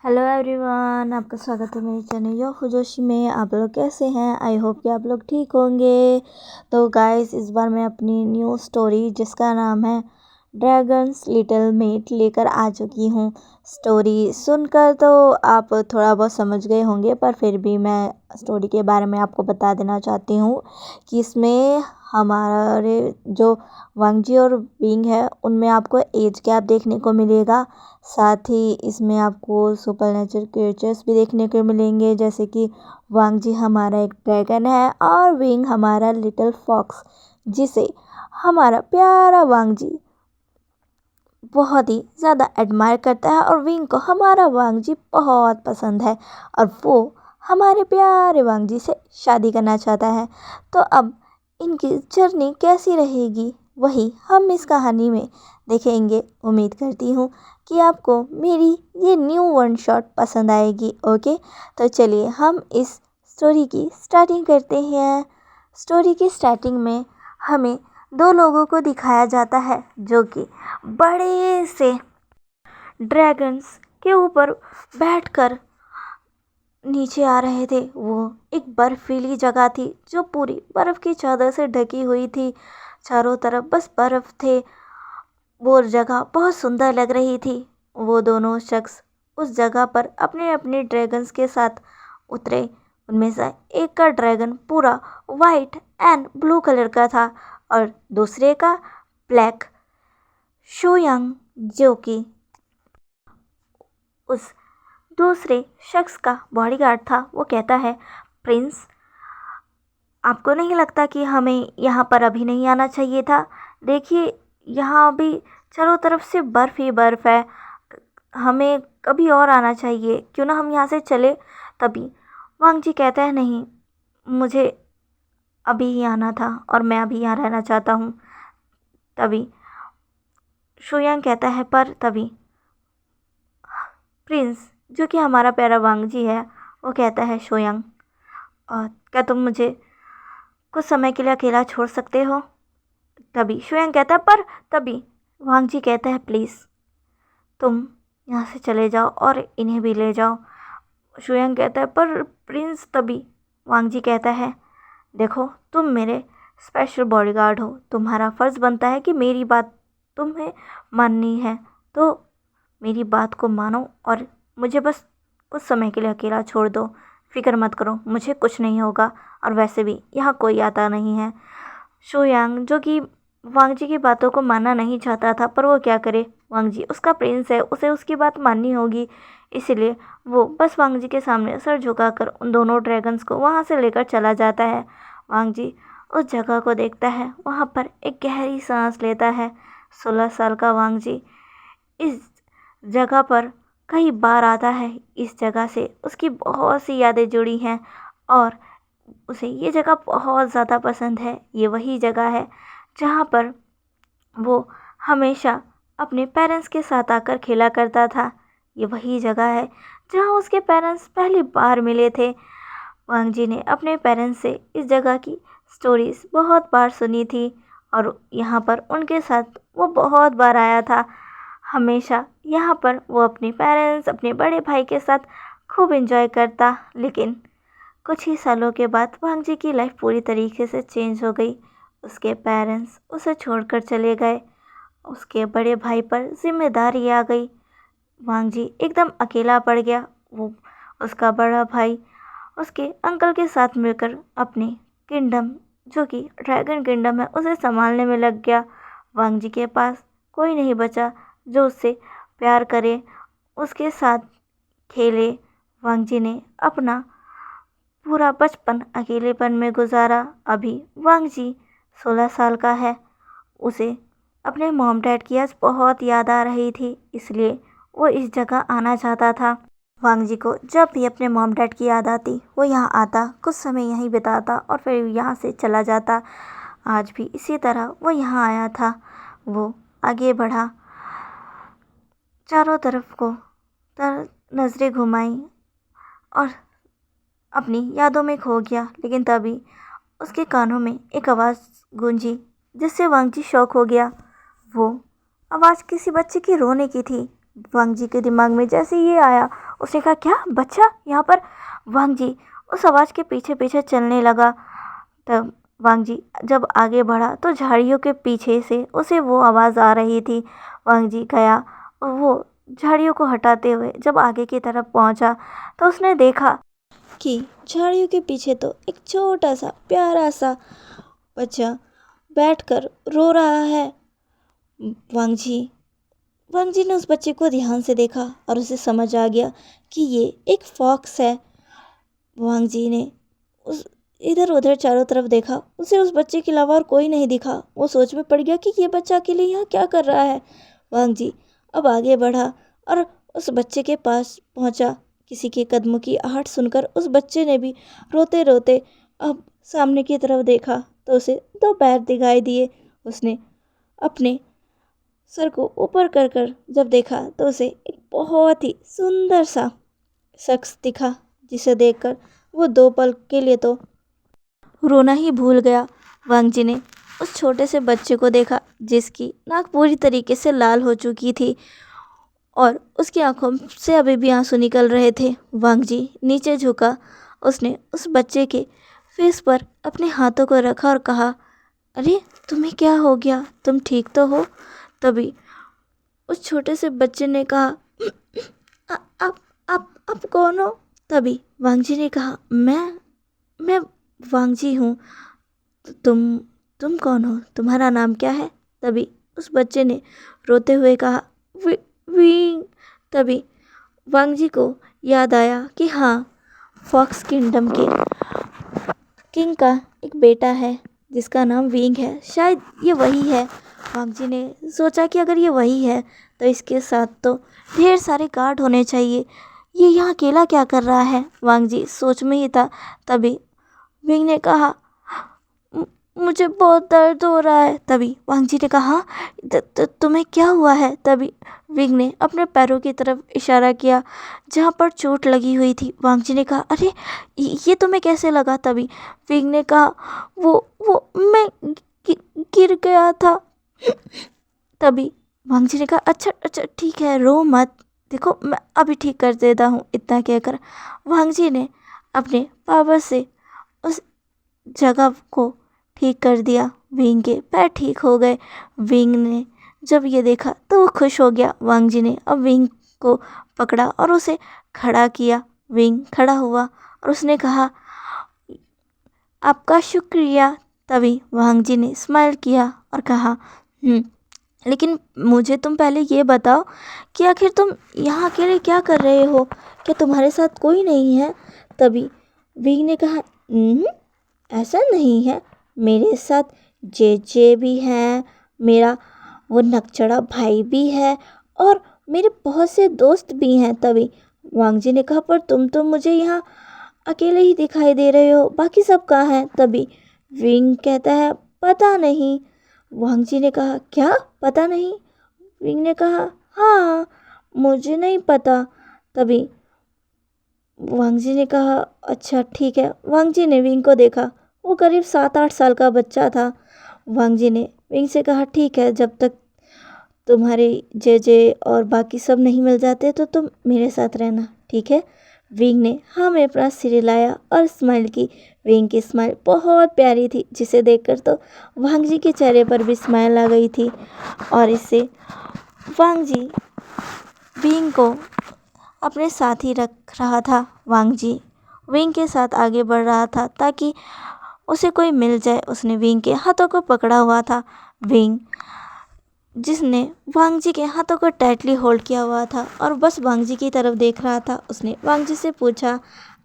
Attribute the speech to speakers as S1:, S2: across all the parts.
S1: Hello everyone, आपका स्वागत है मेरे चैनल यो फुजोशी में। आप लोग कैसे हैं? आई होप कि आप लोग ठीक होंगे। तो गाइस, इस बार मैं अपनी न्यू स्टोरी जिसका नाम है ड्रैगन्स लिटिल मेट लेकर आ चुकी हूँ। स्टोरी सुनकर तो आप थोड़ा बहुत समझ गए होंगे, पर फिर भी मैं स्टोरी के बारे में आपको बता देना चाहती हूँ कि इसमें हमारे जो वांगजी और विंग है उनमें आपको एज गैप देखने को मिलेगा। साथ ही इसमें आपको सुपरनेचुरल क्रिएचर्स भी देखने को मिलेंगे, जैसे कि वांगजी हमारा एक ड्रैगन है और विंग हमारा लिटिल फॉक्स, जिसे हमारा प्यारा वांगजी बहुत ही ज़्यादा एडमायर करता है और विंग को हमारा वांगजी बहुत पसंद है और वो हमारे प्यारे वांगजी से शादी करना चाहता है। तो अब इनकी जर्नी कैसी रहेगी वही हम इस कहानी में देखेंगे। उम्मीद करती हूँ कि आपको मेरी ये न्यू वन शॉट पसंद आएगी। ओके, तो चलिए हम इस स्टोरी की स्टार्टिंग करते हैं। स्टोरी की स्टार्टिंग में हमें दो लोगों को दिखाया जाता है जो कि बड़े से ड्रैगन्स के ऊपर बैठकर नीचे आ रहे थे। वो एक बर्फीली जगह थी जो पूरी बर्फ की चादर से ढकी हुई थी। चारों तरफ बस बर्फ थे। वो जगह बहुत सुंदर लग रही थी। वो दोनों शख्स उस जगह पर अपने अपने ड्रैगन्स के साथ उतरे। उनमें से एक का ड्रैगन पूरा वाइट एंड ब्लू कलर का था और दूसरे का ब्लैक। शोयांग, जो कि उस दूसरे शख्स का बॉडीगार्ड था, वो कहता है, प्रिंस, आपको नहीं लगता कि हमें यहाँ पर अभी नहीं आना चाहिए था? देखिए, यहाँ अभी चारों तरफ से बर्फ़ ही बर्फ़ है। हमें कभी और आना चाहिए। क्यों ना हम यहाँ से चले? तभी वांग जी कहता है, नहीं, मुझे अभी ही आना था और मैं अभी यहाँ रहना चाहता हूँ। तभी शोयांग कहता है, पर तभी प्रिंस, जो कि हमारा प्यारा वांग जी है, वो कहता है, शोयांग, और क्या तुम मुझे कुछ समय के लिए अकेला छोड़ सकते हो? तभी शोयांग कहता है, पर तभी वांग जी कहता है, प्लीज़ तुम यहाँ से चले जाओ और इन्हें भी ले जाओ। शोयांग कहता है, पर प्रिंस। तभी वांग जी कहता है, देखो, तुम मेरे स्पेशल बॉडीगार्ड हो। तुम्हारा फ़र्ज़ बनता है कि मेरी बात तुम्हें माननी है, तो मेरी बात को मानो और मुझे बस कुछ समय के लिए अकेला छोड़ दो। फिक्र मत करो, मुझे कुछ नहीं होगा और वैसे भी यहाँ कोई आता नहीं है। शोयांग, जो कि वांग जी की बातों को मानना नहीं चाहता था, पर वो क्या करे, वांग जी उसका प्रिंस है, उसे उसकी बात माननी होगी। इसलिए वो बस वांग जी के सामने सर झुकाकर उन दोनों ड्रैगन्स को वहाँ से लेकर चला जाता है। वांग जी उस जगह को देखता है, वहाँ पर एक गहरी सांस लेता है। 16 साल का वांग जी इस जगह पर कई बार आता है। इस जगह से उसकी बहुत सी यादें जुड़ी हैं और उसे ये जगह बहुत ज़्यादा पसंद है। ये वही जगह है जहाँ पर वो हमेशा अपने पेरेंट्स के साथ आकर खेला करता था। ये वही जगह है जहाँ उसके पेरेंट्स पहली बार मिले थे। वांग जी ने अपने पेरेंट्स से इस जगह की स्टोरीज बहुत बार सुनी थी और यहाँ पर उनके साथ वो बहुत बार आया था। हमेशा यहाँ पर वो अपने पेरेंट्स, अपने बड़े भाई के साथ खूब एंजॉय करता। लेकिन कुछ ही सालों के बाद वांग जी की लाइफ पूरी तरीके से चेंज हो गई। उसके पेरेंट्स उसे छोड़कर चले गए। उसके बड़े भाई पर जिम्मेदारी आ गई। वांग जी एकदम अकेला पड़ गया। वो उसका बड़ा भाई उसके अंकल के साथ मिलकर अपने किंगडम, जो कि ड्रैगन किंगडम है, उसे संभालने में लग गया। वांग जी के पास कोई नहीं बचा जो उससे प्यार करे, उसके साथ खेले। वांग जी ने अपना पूरा बचपन अकेलेपन में गुजारा। अभी वांग जी 16 साल का है। उसे अपने मॉम डैड की आज बहुत याद आ रही थी, इसलिए वो इस जगह आना चाहता था। वांग जी को जब भी अपने मॉम डैड की याद आती, वो यहाँ आता, कुछ समय यहीं बिताता और फिर यहाँ से चला जाता। आज भी इसी तरह वो यहाँ आया था। वो आगे बढ़ा, चारों तरफ को नज़रें घुमाई और अपनी यादों में खो गया। लेकिन तभी उसके कानों में एक आवाज़ गूंजी, जिससे वांग जी शॉक हो गया। वो आवाज़ किसी बच्चे की रोने की थी। वांग जी के दिमाग में जैसे ये आया, उसने कहा क्या बच्चा यहाँ पर? वांग जी उस आवाज़ के पीछे पीछे चलने लगा। तब वांग जी जब आगे बढ़ा तो झाड़ियों के पीछे से उसे वो आवाज़ आ रही थी। वांग जी गया और वो झाड़ियों को हटाते हुए जब आगे की तरफ पहुंचा तो उसने देखा कि झाड़ियों के पीछे तो एक छोटा सा प्यारा सा बच्चा बैठकर रो रहा है। वांग जी वांग जी ने उस बच्चे को ध्यान से देखा और उसे समझ आ गया कि ये एक फॉक्स है। वांग जी ने उस इधर उधर चारों तरफ देखा, उसे उस बच्चे के अलावा और कोई नहीं दिखा। वो सोच में पड़ गया कि ये बच्चा अकेले यहाँ क्या कर रहा है। वांग जी अब आगे बढ़ा और उस बच्चे के पास पहुँचा। किसी के कदमों की आहट सुनकर उस बच्चे ने भी रोते रोते अब सामने की तरफ देखा तो उसे दो पैर दिखाई दिए। उसने अपने सर को ऊपर कर कर जब देखा तो उसे एक बहुत ही सुंदर सा शख्स दिखा, जिसे देखकर वो दो पल के लिए तो रोना ही भूल गया। वांग जी ने उस छोटे से बच्चे को देखा जिसकी नाक पूरी तरीके से लाल हो चुकी थी और उसकी आंखों से अभी भी आंसू निकल रहे थे। वांग जी नीचे झुका, उसने उस बच्चे के फेस पर अपने हाथों को रखा और कहा, अरे तुम्हें क्या हो गया, तुम ठीक तो हो? तभी उस छोटे से बच्चे ने कहा, "आ- आप कौन हो?" तभी वांग जी ने कहा, मैं वांग जी हूँ। "तो तुम कौन हो? तुम्हारा नाम क्या है?" तभी उस बच्चे ने रोते हुए कहा, "वी विंग।" तभी वांग जी को याद आया कि हाँ, फॉक्स किंगडम के किंग का एक बेटा है जिसका नाम विंग है, शायद ये वही है। वांग जी ने सोचा कि अगर ये वही है तो इसके साथ तो ढेर सारे गार्ड होने चाहिए, ये यहाँ अकेला क्या कर रहा है? वांग जी सोच में ही था। तभी विंग ने कहा, "मु- मुझे बहुत दर्द हो रहा है।" तभी वांग जी ने कहा, "हाँ, तुम्हें क्या हुआ है?" तभी विंग ने अपने पैरों की तरफ इशारा किया जहाँ पर चोट लगी हुई थी। वांग जी ने कहा, "अरे ये तुम्हें कैसे लगा?" तभी विंग ने कहा, वो मैं गिर गया था।" तभी वांग जी ने कहा, अच्छा अच्छा ठीक है, रो मत, देखो मैं अभी ठीक कर देता हूँ। इतना कहकर वांग जी ने अपने पावर से उस जगह को ठीक कर दिया। विंग के पैर ठीक हो गए। विंग ने जब ये देखा तो वो खुश हो गया। वांग जी ने अब विंग को पकड़ा और उसे खड़ा किया। विंग खड़ा हुआ और उसने कहा, आपका शुक्रिया। तभी वांग जी ने स्माइल किया और कहा, लेकिन मुझे तुम पहले ये बताओ कि आखिर तुम यहाँ अकेले क्या कर रहे हो? क्या तुम्हारे साथ कोई नहीं है?" तभी विंग ने कहा, ऐसा नहीं है, मेरे साथ जे भी है, मेरा वो नकचड़ा भाई भी है और मेरे बहुत से दोस्त भी हैं। तभी वांग जी ने कहा, पर तुम तो मुझे यहाँ अकेले ही दिखाई दे रहे हो, बाकी सब कहाँ हैं? तभी विंग कहता है, पता नहीं। वांग जी ने कहा, क्या पता नहीं? विंग ने कहा, हाँ, मुझे नहीं पता। तभी वांग जी ने कहा, अच्छा ठीक है। वांग जी ने विंग को देखा, वो करीब 7-8 साल का बच्चा था। वांग जी ने विंग से कहा, ठीक है, जब तक तुम्हारे जे और बाकी सब नहीं मिल जाते तो तुम मेरे साथ रहना, ठीक है? विंग ने हाँ में अपना सिर हिलाया और स्माइल की। विंग की स्माइल बहुत प्यारी थी, जिसे देखकर तो वांग जी के चेहरे पर भी स्माइल आ गई थी और इससे वांग जी विंग को अपने साथ ही रख रहा था। वांग जी विंग के साथ आगे बढ़ रहा था ताकि उसे कोई मिल जाए। उसने विंग के हाथों को पकड़ा हुआ था। विंग जिसने वांग जी के हाथों को टाइटली होल्ड किया हुआ था और बस वांग जी की तरफ देख रहा था। उसने वांग जी से पूछा,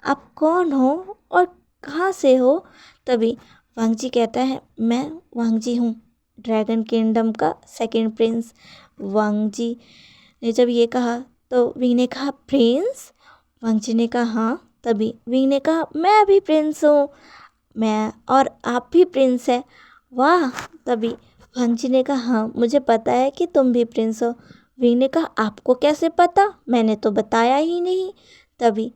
S1: आप कौन हो और कहाँ से हो? तभी वांग जी कहता है, मैं वांग जी हूँ, ड्रैगन किंगडम का सेकंड प्रिंस। वांग जी ने जब ये कहा तो विंग ने कहा, प्रिंस? वांग जी ने कहा, हाँ। तभी विंग ने कहा, मैं भी प्रिंस हूँ, मैं और आप भी प्रिंस है, वाह। तभी वांग जी ने कहा, हाँ, मुझे पता है कि तुम भी प्रिंस हो। विंग ने कहा, आपको कैसे पता? मैंने तो बताया ही नहीं। तभी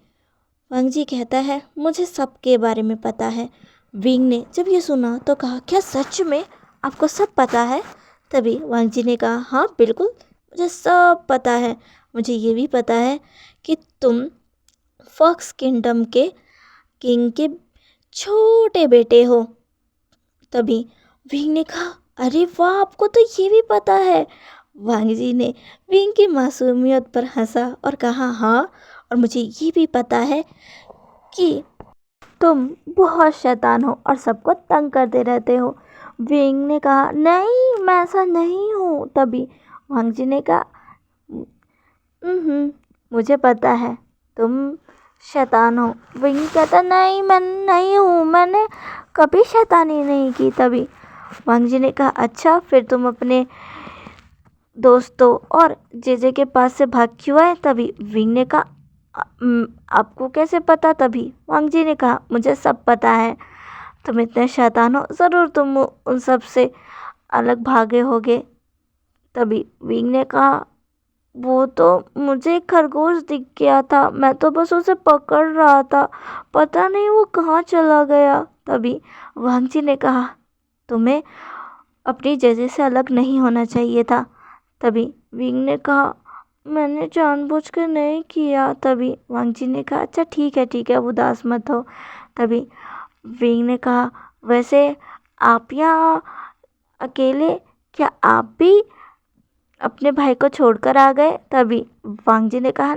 S1: वांग जी कहता है, मुझे सबके बारे में पता है। विंग ने जब ये सुना तो कहा, क्या सच में आपको सब पता है? तभी वांग जी ने कहा, हाँ बिल्कुल, मुझे सब पता है। मुझे ये भी पता है कि तुम फॉक्स किंगडम के किंग के छोटे बेटे हो। तभी विंग ने कहा, अरे वाह, आपको तो ये भी पता है। वांग जी ने विंग की मासूमियत पर हंसा और कहा, हाँ, और मुझे ये भी पता है कि तुम बहुत शैतान हो और सबको तंग करते रहते हो। विंग ने कहा, नहीं, मैं ऐसा नहीं हूँ। तभी वांग जी ने कहा, मुझे पता है तुम शैतान हो। विंग कहता, नहीं, मैं नहीं हूँ, मैंने कभी शैतानी नहीं की। तभी वांग जी ने कहा, अच्छा, फिर तुम अपने दोस्तों और जेजे के पास से भाग क्यों आए? तभी विंग ने कहा, आपको कैसे पता? तभी वांग जी ने कहा, मुझे सब पता है। तुम इतने शैतान हो, ज़रूर तुम उन सब से अलग भागे होगे। तभी विंग ने कहा, वो तो मुझे एक खरगोश दिख गया था, मैं तो बस उसे पकड़ रहा था, पता नहीं वो कहाँ चला गया। तभी वांग जी ने कहा, तुम्हें अपनी जगह से अलग नहीं होना चाहिए था। तभी विंग ने कहा, मैंने जानबूझकर नहीं किया। तभी वांग जी ने कहा, अच्छा, ठीक है, ठीक है, अब उदास मत हो। तभी विंग ने कहा, वैसे आप यहाँ अकेले, क्या आप भी अपने भाई को छोड़कर आ गए? तभी वांग जी ने कहा,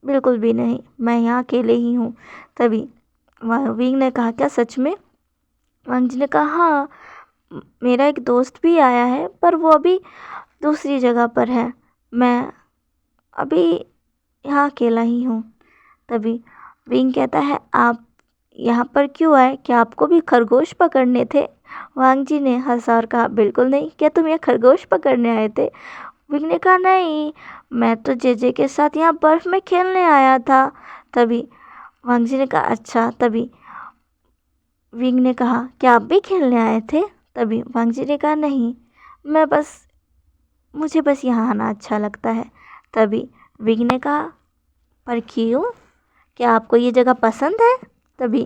S1: बिल्कुल भी नहीं, मैं यहाँ अकेले ही हूँ। तभी विंग ने कहा, क्या सच में? वांग जी ने कहा, हाँ, मेरा एक दोस्त भी आया है, पर वो अभी दूसरी जगह पर है, मैं अभी यहाँ अकेला ही हूँ। तभी विंग कहता है, आप यहाँ पर क्यों आए? क्या आपको भी खरगोश पकड़ने थे? वांग जी ने हंसा और कहा, बिल्कुल नहीं, क्या तुम यहाँ खरगोश पकड़ने आए थे? विंग ने कहा, नहीं, मैं तो जेजे के साथ यहाँ बर्फ़ में खेलने आया था। तभी वांग जी ने कहा, अच्छा। तभी विंग ने कहा, क्या आप भी खेलने आए थे? तभी वांग जी ने कहा, नहीं, मुझे बस यहाँ आना अच्छा लगता है। तभी विंग ने कहा, पर क्यों? क्या आपको ये जगह पसंद है? तभी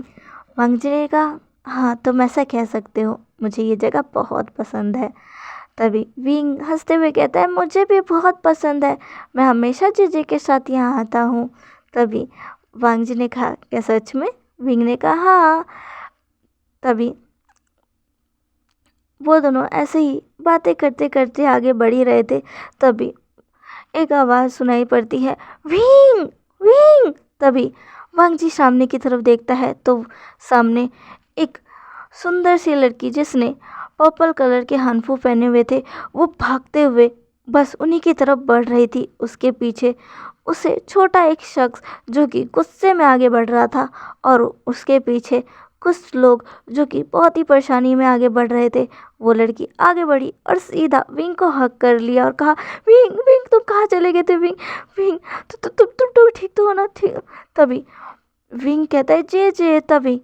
S1: वांग जी ने कहा, हाँ, तुम ऐसा कह सकते हो, मुझे ये जगह बहुत पसंद है। तभी विंग हंसते हुए कहता है, मुझे भी बहुत पसंद है, मैं हमेशा जेजे के साथ यहाँ आता हूँ। तभी वांग जी ने कहा, क्या सच में? विंग ने कहा, हाँ। तभी वो दोनों ऐसे ही बातें करते करते आगे बढ़ ही रहे थे। तभी एक आवाज़ सुनाई पड़ती है, विंग, विंग। तभी वांग जी सामने की तरफ देखता है तो सामने एक सुंदर सी लड़की, जिसने पर्पल कलर के हानफू पहने हुए थे, वो भागते हुए बस उन्हीं की तरफ बढ़ रही थी। उसके पीछे उसे छोटा एक शख्स जो कि गुस्से में आगे बढ़ रहा था, और उसके पीछे कुछ लोग जो कि बहुत ही परेशानी में आगे बढ़ रहे थे। वो लड़की आगे बढ़ी और सीधा विंग को हक कर लिया और कहा, विंग, विंग, तुम कहाँ चले गए थे? विंग, विंग, तुम ठीक तो हो ना? ठीक। तभी विंग कहता है, जे जे। तभी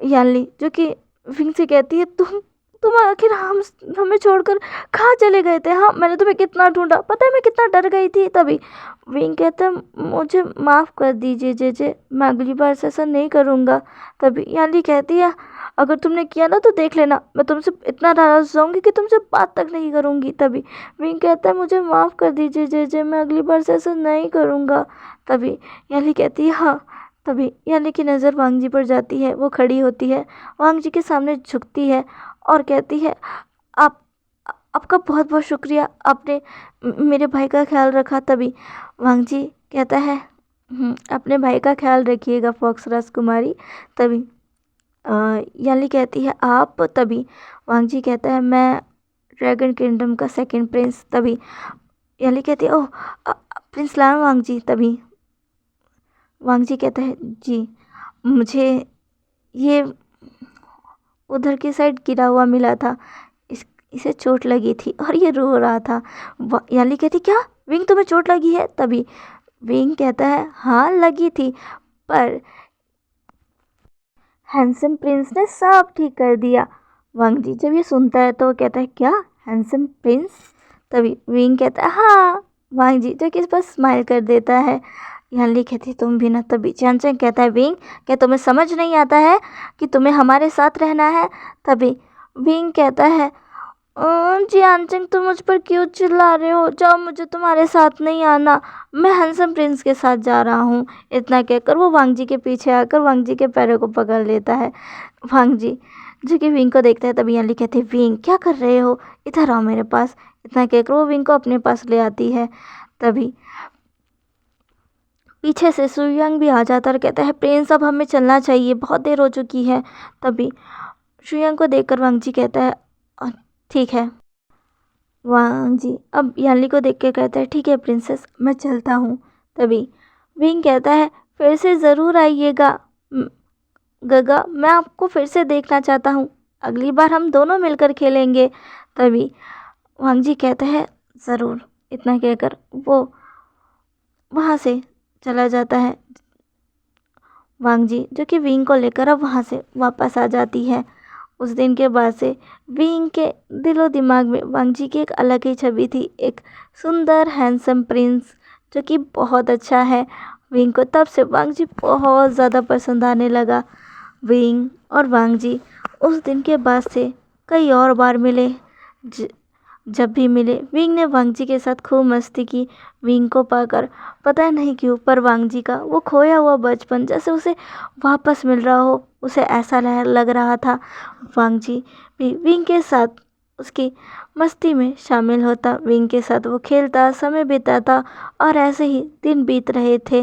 S1: यानली जो कि विंग से कहती है, तुम आखिर हमें छोड़कर कहाँ चले गए थे? हाँ, मैंने तुम्हें कितना ढूंढा, पता है मैं कितना डर गई थी। तभी विंग कहता है, मुझे माफ़ कर दीजिए जे, मैं अगली बार से ऐसा नहीं करूँगा। तभी यानली कहती है, अगर तुमने किया ना तो देख लेना, मैं तुमसे इतना नाराज़ हो जाऊँगी कि तुमसे बात तक नहीं करूँगी। तभी विंग कहता है, मुझे माफ़ कर दीजिए जे, मैं अगली बार से ऐसा नहीं करूँगा। तभी यानली कहती है, हाँ। तभी यानी कि नज़र वांग जी पर जाती है, वो खड़ी होती है, वांग जी के सामने झुकती है और कहती है, आप आपका बहुत बहुत शुक्रिया, आपने मेरे भाई का ख्याल रखा। तभी वांग जी कहता है, अपने भाई का ख्याल रखिएगा फॉक्स राजकुमारी। तभी याली कहती है, आप? तभी वांग जी कहता है, मैं ड्रैगन किंगडम का सेकंड प्रिंस। तभी याली कहती है, ओह, प्रिंस लान वांग जी। तभी वांग जी कहता है, जी, मुझे ये उधर की साइड गिरा हुआ मिला था, इसे चोट लगी थी और ये रो रहा था। याली कहती, क्या विंग, तुम्हें चोट लगी है? तभी विंग कहता है, हाँ, लगी थी, पर हैंडसम प्रिंस ने सब ठीक कर दिया। वांग जी जब ये सुनता है तो वो कहता है, क्या हैंडसम प्रिंस? तभी विंग कहता है, हाँ। वांग जी जो कि बस स्माइल कर देता है। यानली कहती, तुम भी ना। तभी चैन चैन कहता है, विंग, क्या तुम्हें समझ नहीं आता है कि तुम्हें हमारे साथ रहना है? तभी विंग कहता है, जी आंचन, तुम मुझ पर क्यों चिल्ला रहे हो? जाओ, मुझे तुम्हारे साथ नहीं आना। मैं हैंडसम प्रिंस के साथ जा रहा हूँ। इतना कहकर वो वांग जी के पीछे आकर वांग जी के पैरों को पकड़ लेता है। वांग जी जो कि विंग को देखता है, तभी यानली कहती है, विंग क्या कर रहे हो? इधर आओ मेरे पास। इतना कहकर वो विंग को अपने पास ले आती है। तभी पीछे से सुयंग भी आ जाता है और कहता है, प्रिंस अब हमें चलना चाहिए, बहुत देर हो चुकी है। तभी सुयंग को देखकर वांग जी कहता है, "अ, ठीक है।" वांग जी अब यानली को देख के कहता है, ठीक है प्रिंसेस, मैं चलता हूँ। तभी विंग कहता है, फिर से ज़रूर आइएगा। गगा, मैं आपको फिर से देखना चाहता हूँ। अगली बार हम दोनों मिलकर खेलेंगे। तभी वांग जी कहते हैं, ज़रूर। इतना कहकर वो वहाँ से चला जाता है। वांग जी जो कि विंग को लेकर अब वहाँ से वापस आ जाती है। उस दिन के बाद से विंग के दिलो दिमाग में वांग जी की एक अलग ही छवि थी, एक सुंदर हैंडसम प्रिंस जो कि बहुत अच्छा है। विंग को तब से वांग जी बहुत ज़्यादा पसंद आने लगा। विंग और वांग जी उस दिन के बाद से कई और बार मिले। जब भी मिले विंग ने वांग जी के साथ खूब मस्ती की। विंग को पाकर पता नहीं क्यों पर वांग जी का वो खोया हुआ बचपन जैसे उसे वापस मिल रहा हो, उसे ऐसा लग रहा था। वांग जी भी विंग के साथ उसकी मस्ती में शामिल होता, विंग के साथ वो खेलता, समय बिताता और ऐसे ही दिन बीत रहे थे।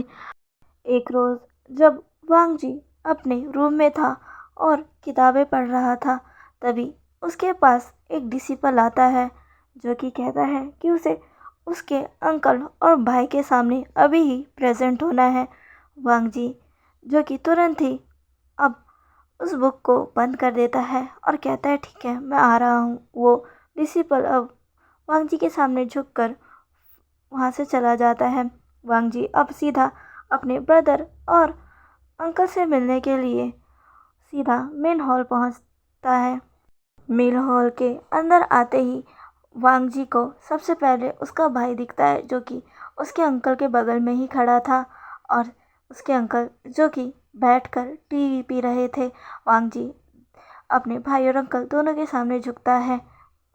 S1: एक रोज़ जब वांग जी अपने रूम में था और किताबें पढ़ रहा था, तभी उसके पास एक डिसिपल आता है जो कि कहता है कि उसे उसके अंकल और भाई के सामने अभी ही प्रेजेंट होना है। वांग जी जो कि तुरंत ही अब उस बुक को बंद कर देता है और कहता है, ठीक है, मैं आ रहा हूँ। वो डिसिपल अब वांग जी के सामने झुककर वहाँ से चला जाता है। वांग जी अब सीधा अपने ब्रदर और अंकल से मिलने के लिए सीधा मेन हॉल पहुँचता है। मेन हॉल के अंदर आते ही वांग जी को सबसे पहले उसका भाई दिखता है जो कि उसके अंकल के बगल में ही खड़ा था और उसके अंकल जो कि बैठकर टीवी पी रहे थे। वांग जी अपने भाई और अंकल दोनों के सामने झुकता है।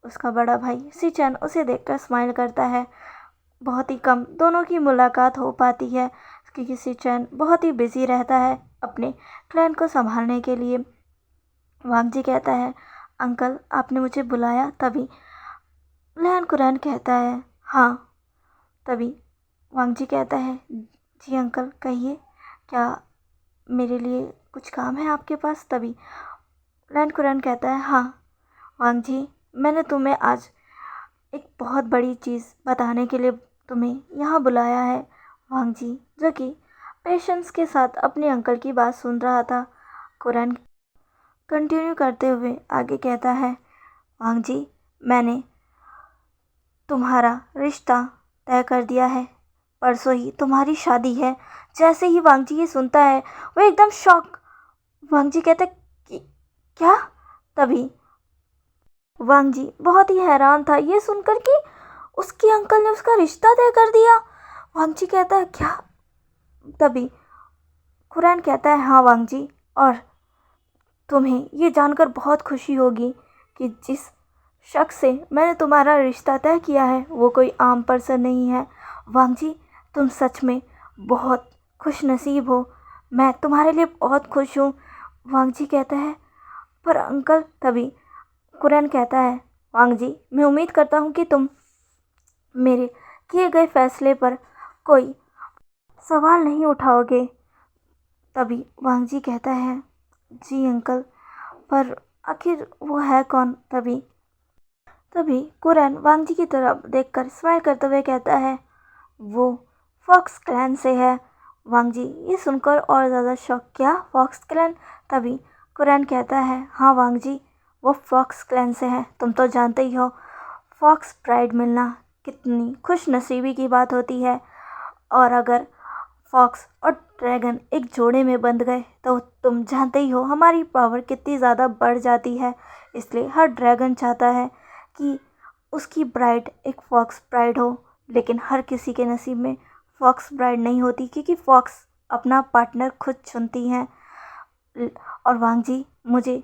S1: उसका बड़ा भाई सिचन उसे देखकर स्माइल करता है। बहुत ही कम दोनों की मुलाकात हो पाती है क्योंकि सिचन बहुत ही बिजी रहता है अपने क्लैन को संभालने के लिए। वांग जी कहता है, अंकल आपने मुझे बुलाया? तभी लैन कुरैन कहता है, हाँ। तभी वांग जी कहता है, जी अंकल कहिए, क्या मेरे लिए कुछ काम है आपके पास? तभी लैन कुरैन कहता है, हाँ वांग जी, मैंने तुम्हें आज एक बहुत बड़ी चीज़ बताने के लिए तुम्हें यहाँ बुलाया है। वांग जी जो कि पेशेंस के साथ अपने अंकल की बात सुन रहा था, कुरैन कंटिन्यू करते हुए आगे कहता है, वांग जी मैंने तुम्हारा रिश्ता तय कर दिया है, परसों ही तुम्हारी शादी है। जैसे ही वांग जी ये सुनता है वो एकदम शॉक। वांग जी कहते कि क्या? तभी वांग जी बहुत ही हैरान था ये सुनकर कि उसके अंकल ने उसका रिश्ता तय कर दिया। वांग जी कहता है, क्या? तभी कुरैन कहता है, हाँ वांग जी, और तुम्हें ये जानकर बहुत खुशी होगी कि जिस शख्स से मैंने तुम्हारा रिश्ता तय किया है वो कोई आम पर्सन नहीं है। वांग जी तुम सच में बहुत खुश नसीब हो, मैं तुम्हारे लिए बहुत खुश हूँ। वांग जी कहता है, पर अंकल। तभी कुरैन कहता है, वांग जी मैं उम्मीद करता हूँ कि तुम मेरे किए गए फैसले पर कोई सवाल नहीं उठाओगे। तभी वांग जी कहता है, जी अंकल, पर आखिर वो है कौन? तभी तभी कुरैन वांग जी की तरफ देखकर स्माइल करते हुए कहता है, वो फॉक्स क्लैन से है। वांग जी ये सुनकर और ज़्यादा शॉक, क्या फॉक्स क्लैन? तभी कुरैन कहता है, हाँ वांग जी, वो फॉक्स क्लैन से है। तुम तो जानते ही हो फॉक्स प्राइड मिलना कितनी खुश नसीबी की बात होती है, और अगर फॉक्स और ड्रैगन एक जोड़े में बंध गए तो तुम जानते ही हो हमारी पावर कितनी ज़्यादा बढ़ जाती है। इसलिए हर ड्रैगन चाहता है कि उसकी ब्राइड एक फॉक्स ब्राइड हो, लेकिन हर किसी के नसीब में फॉक्स ब्राइड नहीं होती क्योंकि फॉक्स अपना पार्टनर खुद चुनती हैं। और वांग जी मुझे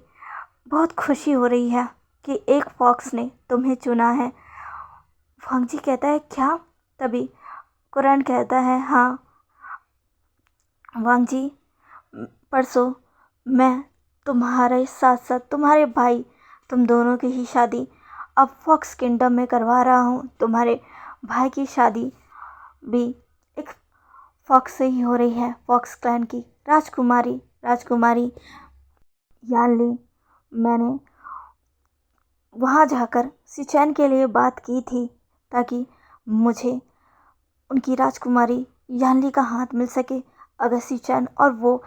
S1: बहुत खुशी हो रही है कि एक फॉक्स ने तुम्हें चुना है। वांग जी कहता है क्या? तभी कुरैन कहता है हाँ वांग जी, परसों मैं तुम्हारे साथ साथ तुम्हारे भाई, तुम दोनों की ही शादी अब फॉक्स किंगडम में करवा रहा हूँ। तुम्हारे भाई की शादी भी एक फॉक्स से ही हो रही है, फॉक्स क्लैन की राजकुमारी यानली। मैंने वहाँ जाकर सिचैन के लिए बात की थी ताकि मुझे उनकी राजकुमारी यानली का हाथ मिल सके। अगर सिचैन और वो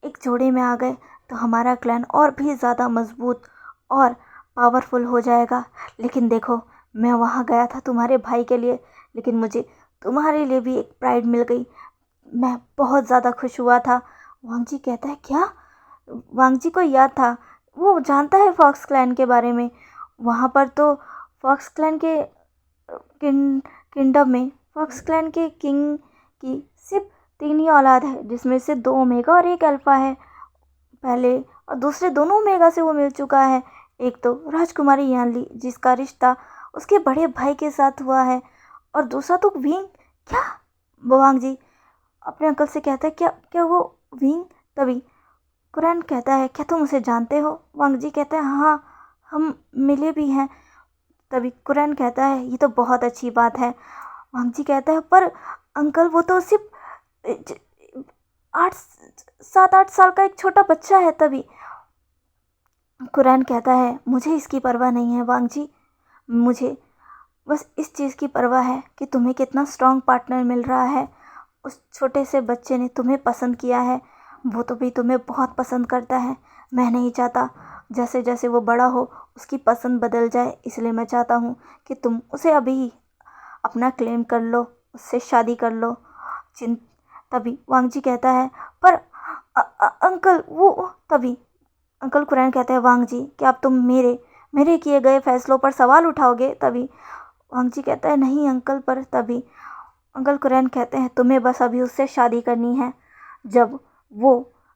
S1: एक जोड़े में आ गए तो हमारा क्लैन और भी ज़्यादा मजबूत और पावरफुल हो जाएगा। लेकिन देखो, मैं वहाँ गया था तुम्हारे भाई के लिए, लेकिन मुझे तुम्हारे लिए भी एक प्राइड मिल गई। मैं बहुत ज़्यादा खुश हुआ था। वांग जी कहता है क्या? वांग जी को याद था, वो जानता है फॉक्स क्लैन के बारे में। वहाँ पर तो फॉक्स क्लैन के किंगडम में फॉक्स क्लैन के किंग की सिर्फ 3 ही औलाद है, जिसमें से 2 ओमेगा और 1 अल्फा है। पहले और दूसरे दोनों ओमेगा से वो मिल चुका है। एक तो राजकुमारी यानली जिसका रिश्ता उसके बड़े भाई के साथ हुआ है, और दूसरा तो विंग। क्या? वांग जी अपने अंकल से कहता है क्या क्या वो विंग? तभी कुरैन कहता है क्या तुम उसे जानते हो? वांग जी कहते हैं हाँ, हम मिले भी हैं। तभी कुरैन कहता है ये तो बहुत अच्छी बात है। वांग जी कहता है पर अंकल वो तो सिर्फ 7-8 साल का एक छोटा बच्चा है। तभी कुरैन कहता है मुझे इसकी परवाह नहीं है वांग जी, मुझे बस इस चीज़ की परवाह है कि तुम्हें कितना स्ट्रॉन्ग पार्टनर मिल रहा है। उस छोटे से बच्चे ने तुम्हें पसंद किया है, वो तो भी तुम्हें बहुत पसंद करता है। मैं नहीं चाहता जैसे जैसे वो बड़ा हो उसकी पसंद बदल जाए, इसलिए मैं चाहता हूँ कि तुम उसे अभी ही अपना क्लेम कर लो, उससे शादी कर लो। चिं तभी वांग जी कहता है पर अंकल वो। तभी अंकल कुरैन कहते हैं वांग जी क्या अब तुम मेरे मेरे किए गए फैसलों पर सवाल उठाओगे? तभी वांग जी कहता है नहीं अंकल। पर तभी अंकल कुरैन कहते हैं तुम्हें बस अभी उससे शादी करनी है। जब वो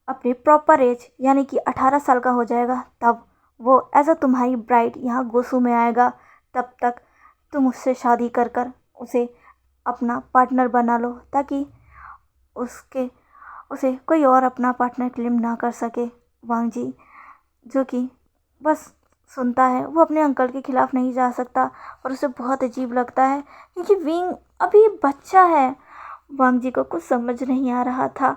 S1: अपनी प्रॉपर एज यानी कि 18 साल का हो जाएगा तब वो एज अ तुम्हारी ब्राइड यहाँ गोसू में आएगा। तब तक तुम उससे शादी कर कर उसे अपना पार्टनर बना लो ताकि उसके उसे कोई और अपना पार्टनर क्लेम ना कर सके। वांग जी जो कि बस सुनता है, वो अपने अंकल के खिलाफ नहीं जा सकता और उसे बहुत अजीब लगता है क्योंकि विंग अभी बच्चा है। वांग जी को कुछ समझ नहीं आ रहा था।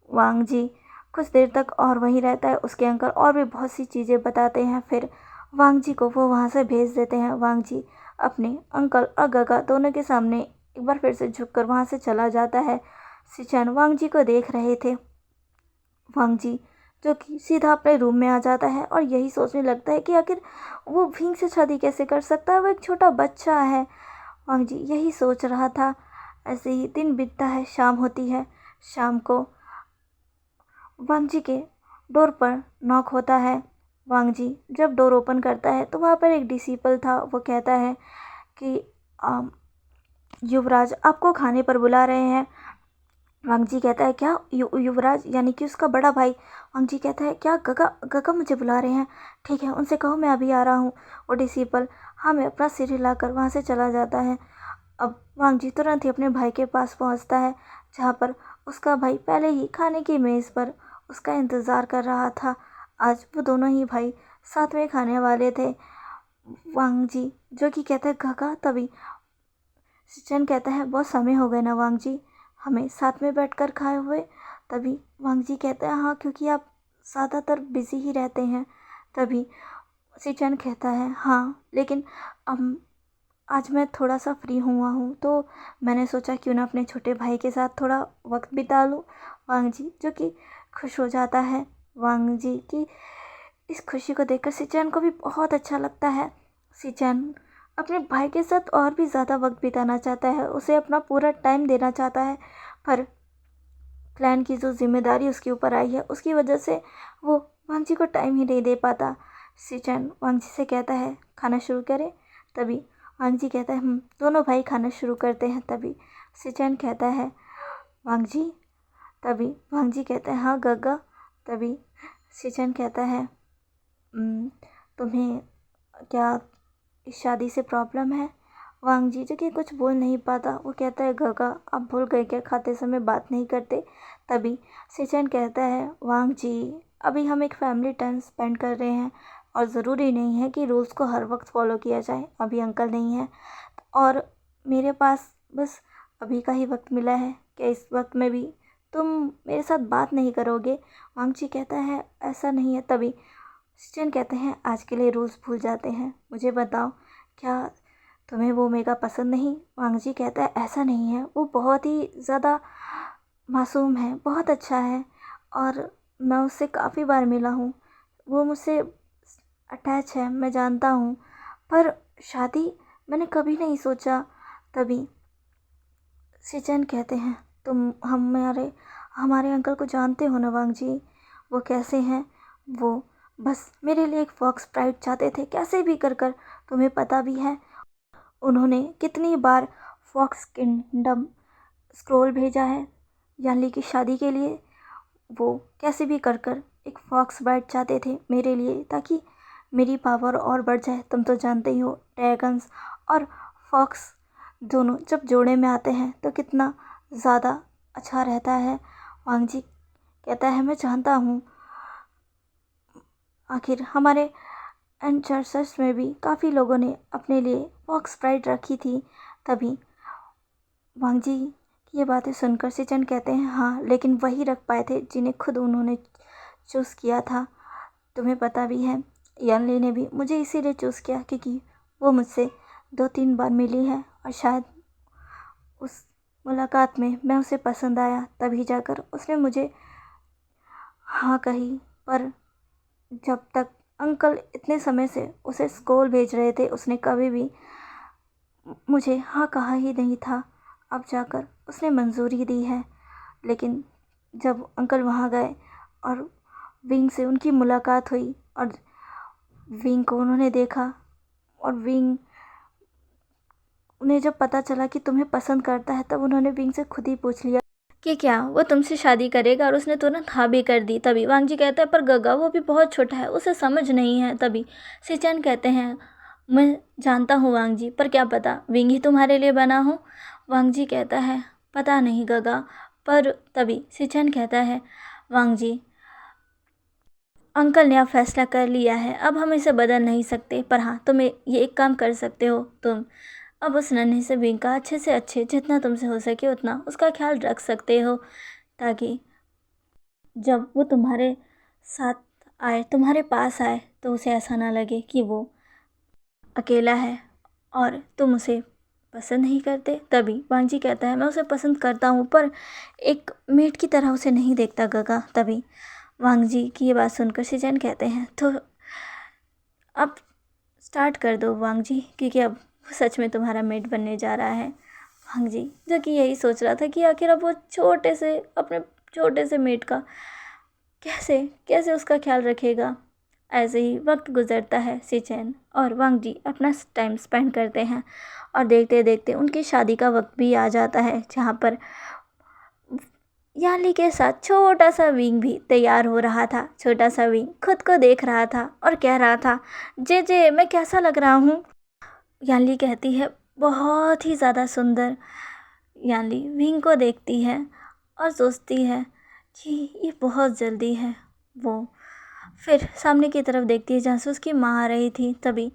S1: वांग जी कुछ देर तक और वहीं रहता है, उसके अंकल और भी बहुत सी चीज़ें बताते हैं, फिर वांग जी को वो वहाँ से भेज देते हैं। वांग जी अपने अंकल और गगा दोनों के सामने एक बार फिर से झुककर वहाँ से चला जाता है। सिचैन वांग जी को देख रहे थे। वांग जी जो कि सीधा अपने रूम में आ जाता है और यही सोचने लगता है कि आखिर वो भींग से शादी कैसे कर सकता है, वो एक छोटा बच्चा है। वांग जी यही सोच रहा था। ऐसे ही दिन बीतता है, शाम होती है। शाम को वांग जी के डोर पर नॉक होता है। वांग जी जब डोर ओपन करता है तो वहाँ पर एक डिसिपल था। वो कहता है कि "अम, युवराज आपको खाने पर बुला रहे हैं। वांग जी कहता है क्या युवराज यानी कि उसका बड़ा भाई? वांग जी कहता है क्या गगा गगा मुझे बुला रहे हैं? ठीक है उनसे कहो मैं अभी आ रहा हूँ। वो डिसिपल हमें अपना सिर हिलाकर वहाँ से चला जाता है। अब वांग जी तुरंत ही अपने भाई के पास पहुँचता है जहाँ पर उसका भाई पहले ही खाने की मेज़ पर उसका इंतज़ार कर रहा था। आज वो दोनों ही भाई साथ में खाने वाले थे। वांग जी जो कि कहता है गगा। तभी सिचन कहता है बहुत समय हो गए ना वांग जी हमें साथ में बैठकर खाए हुए। तभी वांग जी कहता है हाँ क्योंकि आप ज़्यादातर बिजी ही रहते हैं। तभी सिचन कहता है हाँ लेकिन अब आज मैं थोड़ा सा फ्री हुआ हूँ तो मैंने सोचा क्यों ना अपने छोटे भाई के साथ थोड़ा वक्त बिता लूँ। वांग जी जो कि खुश हो जाता है। वांग जी की इस खुशी को देखकर सिचन को भी बहुत अच्छा लगता है। सिचन अपने भाई के साथ और भी ज़्यादा वक्त बिताना चाहता है, उसे अपना पूरा टाइम देना चाहता है, पर क्लैन की जो जिम्मेदारी उसके ऊपर आई है उसकी वजह से वो वांग जी को टाइम ही नहीं दे पाता। सिचन वांग जी से कहता है खाना शुरू करें। तभी वांग जी कहता है दोनों भाई खाना शुरू करते हैं। तभी सिचन कहता है वांग जी। तभी वांग जी कहते हैं हाँ गगा। तभी सिचन कहता है तुम्हें क्या इस शादी से प्रॉब्लम है? वांग जी जो कि कुछ बोल नहीं पाता, वो कहता है गगा आप भूल गए क्या, खाते समय बात नहीं करते? तभी सिचन कहता है वांग जी अभी हम एक फैमिली टाइम स्पेंड कर रहे हैं और ज़रूरी नहीं है कि रूल्स को हर वक्त फॉलो किया जाए। अभी अंकल नहीं है और मेरे पास बस अभी का ही वक्त मिला है। क्या इस वक्त में भी तुम मेरे साथ बात नहीं करोगे? वांग जी कहता है ऐसा नहीं है। तभी सिचन कहते हैं आज के लिए रूल्स भूल जाते हैं, मुझे बताओ क्या तुम्हें वो मेगा पसंद नहीं? वांग जी कहता है ऐसा नहीं है, वो बहुत ही ज़्यादा मासूम है, बहुत अच्छा है और मैं उससे काफ़ी बार मिला हूँ, वो मुझसे अटैच है, मैं जानता हूँ, पर शादी मैंने कभी नहीं सोचा। तभी सिचन कहते हैं तुम हमारे हमारे अंकल को जानते हो ना वांग जी, वो कैसे हैं? वो बस मेरे लिए एक फॉक्स प्राइड चाहते थे, कैसे भी कर तुम्हें पता भी है उन्होंने कितनी बार फॉक्स किंगडम स्क्रोल भेजा है यानली की शादी के लिए। वो कैसे भी कर एक फॉक्स ब्राइड चाहते थे मेरे लिए, ताकि मेरी पावर और बढ़ जाए। तुम तो जानते ही हो ड्रैगन्स और फॉक्स दोनों जब जोड़े में आते हैं तो कितना ज़्यादा अच्छा रहता है। वांग जी कहता है मैं जानता हूँ, आखिर हमारे एंसेस्टर्स में भी काफ़ी लोगों ने अपने लिए फॉक्स प्राइड रखी थी। तभी वांग जी की ये बातें सुनकर सिचन कहते हैं हाँ, लेकिन वही रख पाए थे जिन्हें खुद उन्होंने चूज़ किया था। तुम्हें पता भी है यानली ने भी मुझे इसीलिए चूज़ किया क्योंकि वो मुझसे 2-3 बार मिली है और शायद उस मुलाकात में मैं उसे पसंद आया, तभी जाकर उसने मुझे हाँ कही। पर जब तक अंकल इतने समय से उसे स्कूल भेज रहे थे उसने कभी भी मुझे हाँ कहा ही नहीं था। अब जाकर उसने मंजूरी दी है। लेकिन जब अंकल वहाँ गए और विंग से उनकी मुलाकात हुई और विंग को उन्होंने देखा और विंग उन्हें जब पता चला कि तुम्हें पसंद करता है, तब उन्होंने विंग से खुद ही पूछ लिया कि क्या वो तुमसे शादी करेगा, और उसने तुरंत हाँ भी कर दी। तभी वांग जी कहता है पर गगा वो भी बहुत छोटा है, उसे समझ नहीं है। तभी सिचन कहते हैं मैं जानता हूँ वांग जी, पर क्या पता विंग ही तुम्हारे लिए बना हो। वांग जी कहता है पता नहीं गगा। पर तभी सिचन कहता है वांग जी अंकल ने अब फैसला कर लिया है, अब हम इसे बदल नहीं सकते। पर हाँ तुम ये एक काम कर सकते हो, तुम अब उस नन्हे से विंग का अच्छे से अच्छे जितना तुमसे हो सके उतना उसका ख्याल रख सकते हो, ताकि जब वो तुम्हारे साथ आए, तुम्हारे पास आए, तो उसे ऐसा ना लगे कि वो अकेला है और तुम उसे पसंद नहीं करते। तभी वांग जी कहता है मैं उसे पसंद करता हूँ, पर एक मेट की तरह उसे नहीं देखता गगा। तभी वांग जी की ये बात सुनकर सिचन कहते हैं तो अब स्टार्ट कर दो वांग जी, क्योंकि अब वो सच में तुम्हारा मेट बनने जा रहा है। वांग जी जो कि यही सोच रहा था कि आखिर अब वो अपने छोटे से मेट का कैसे कैसे उसका ख्याल रखेगा। ऐसे ही वक्त गुजरता है, सिचन और वांग जी अपना टाइम स्पेंड करते हैं और देखते देखते उनकी शादी का वक्त भी आ जाता है, जहाँ पर याली के साथ छोटा सा विंग भी तैयार हो रहा था। छोटा सा विंग खुद को देख रहा था और कह रहा था जे मैं कैसा लग रहा हूँ? याली कहती है बहुत ही ज़्यादा सुंदर। याली विंग को देखती है और सोचती है कि ये बहुत जल्दी है। वो फिर सामने की तरफ देखती है जहाँ से उसकी माँ आ रही थी। तभी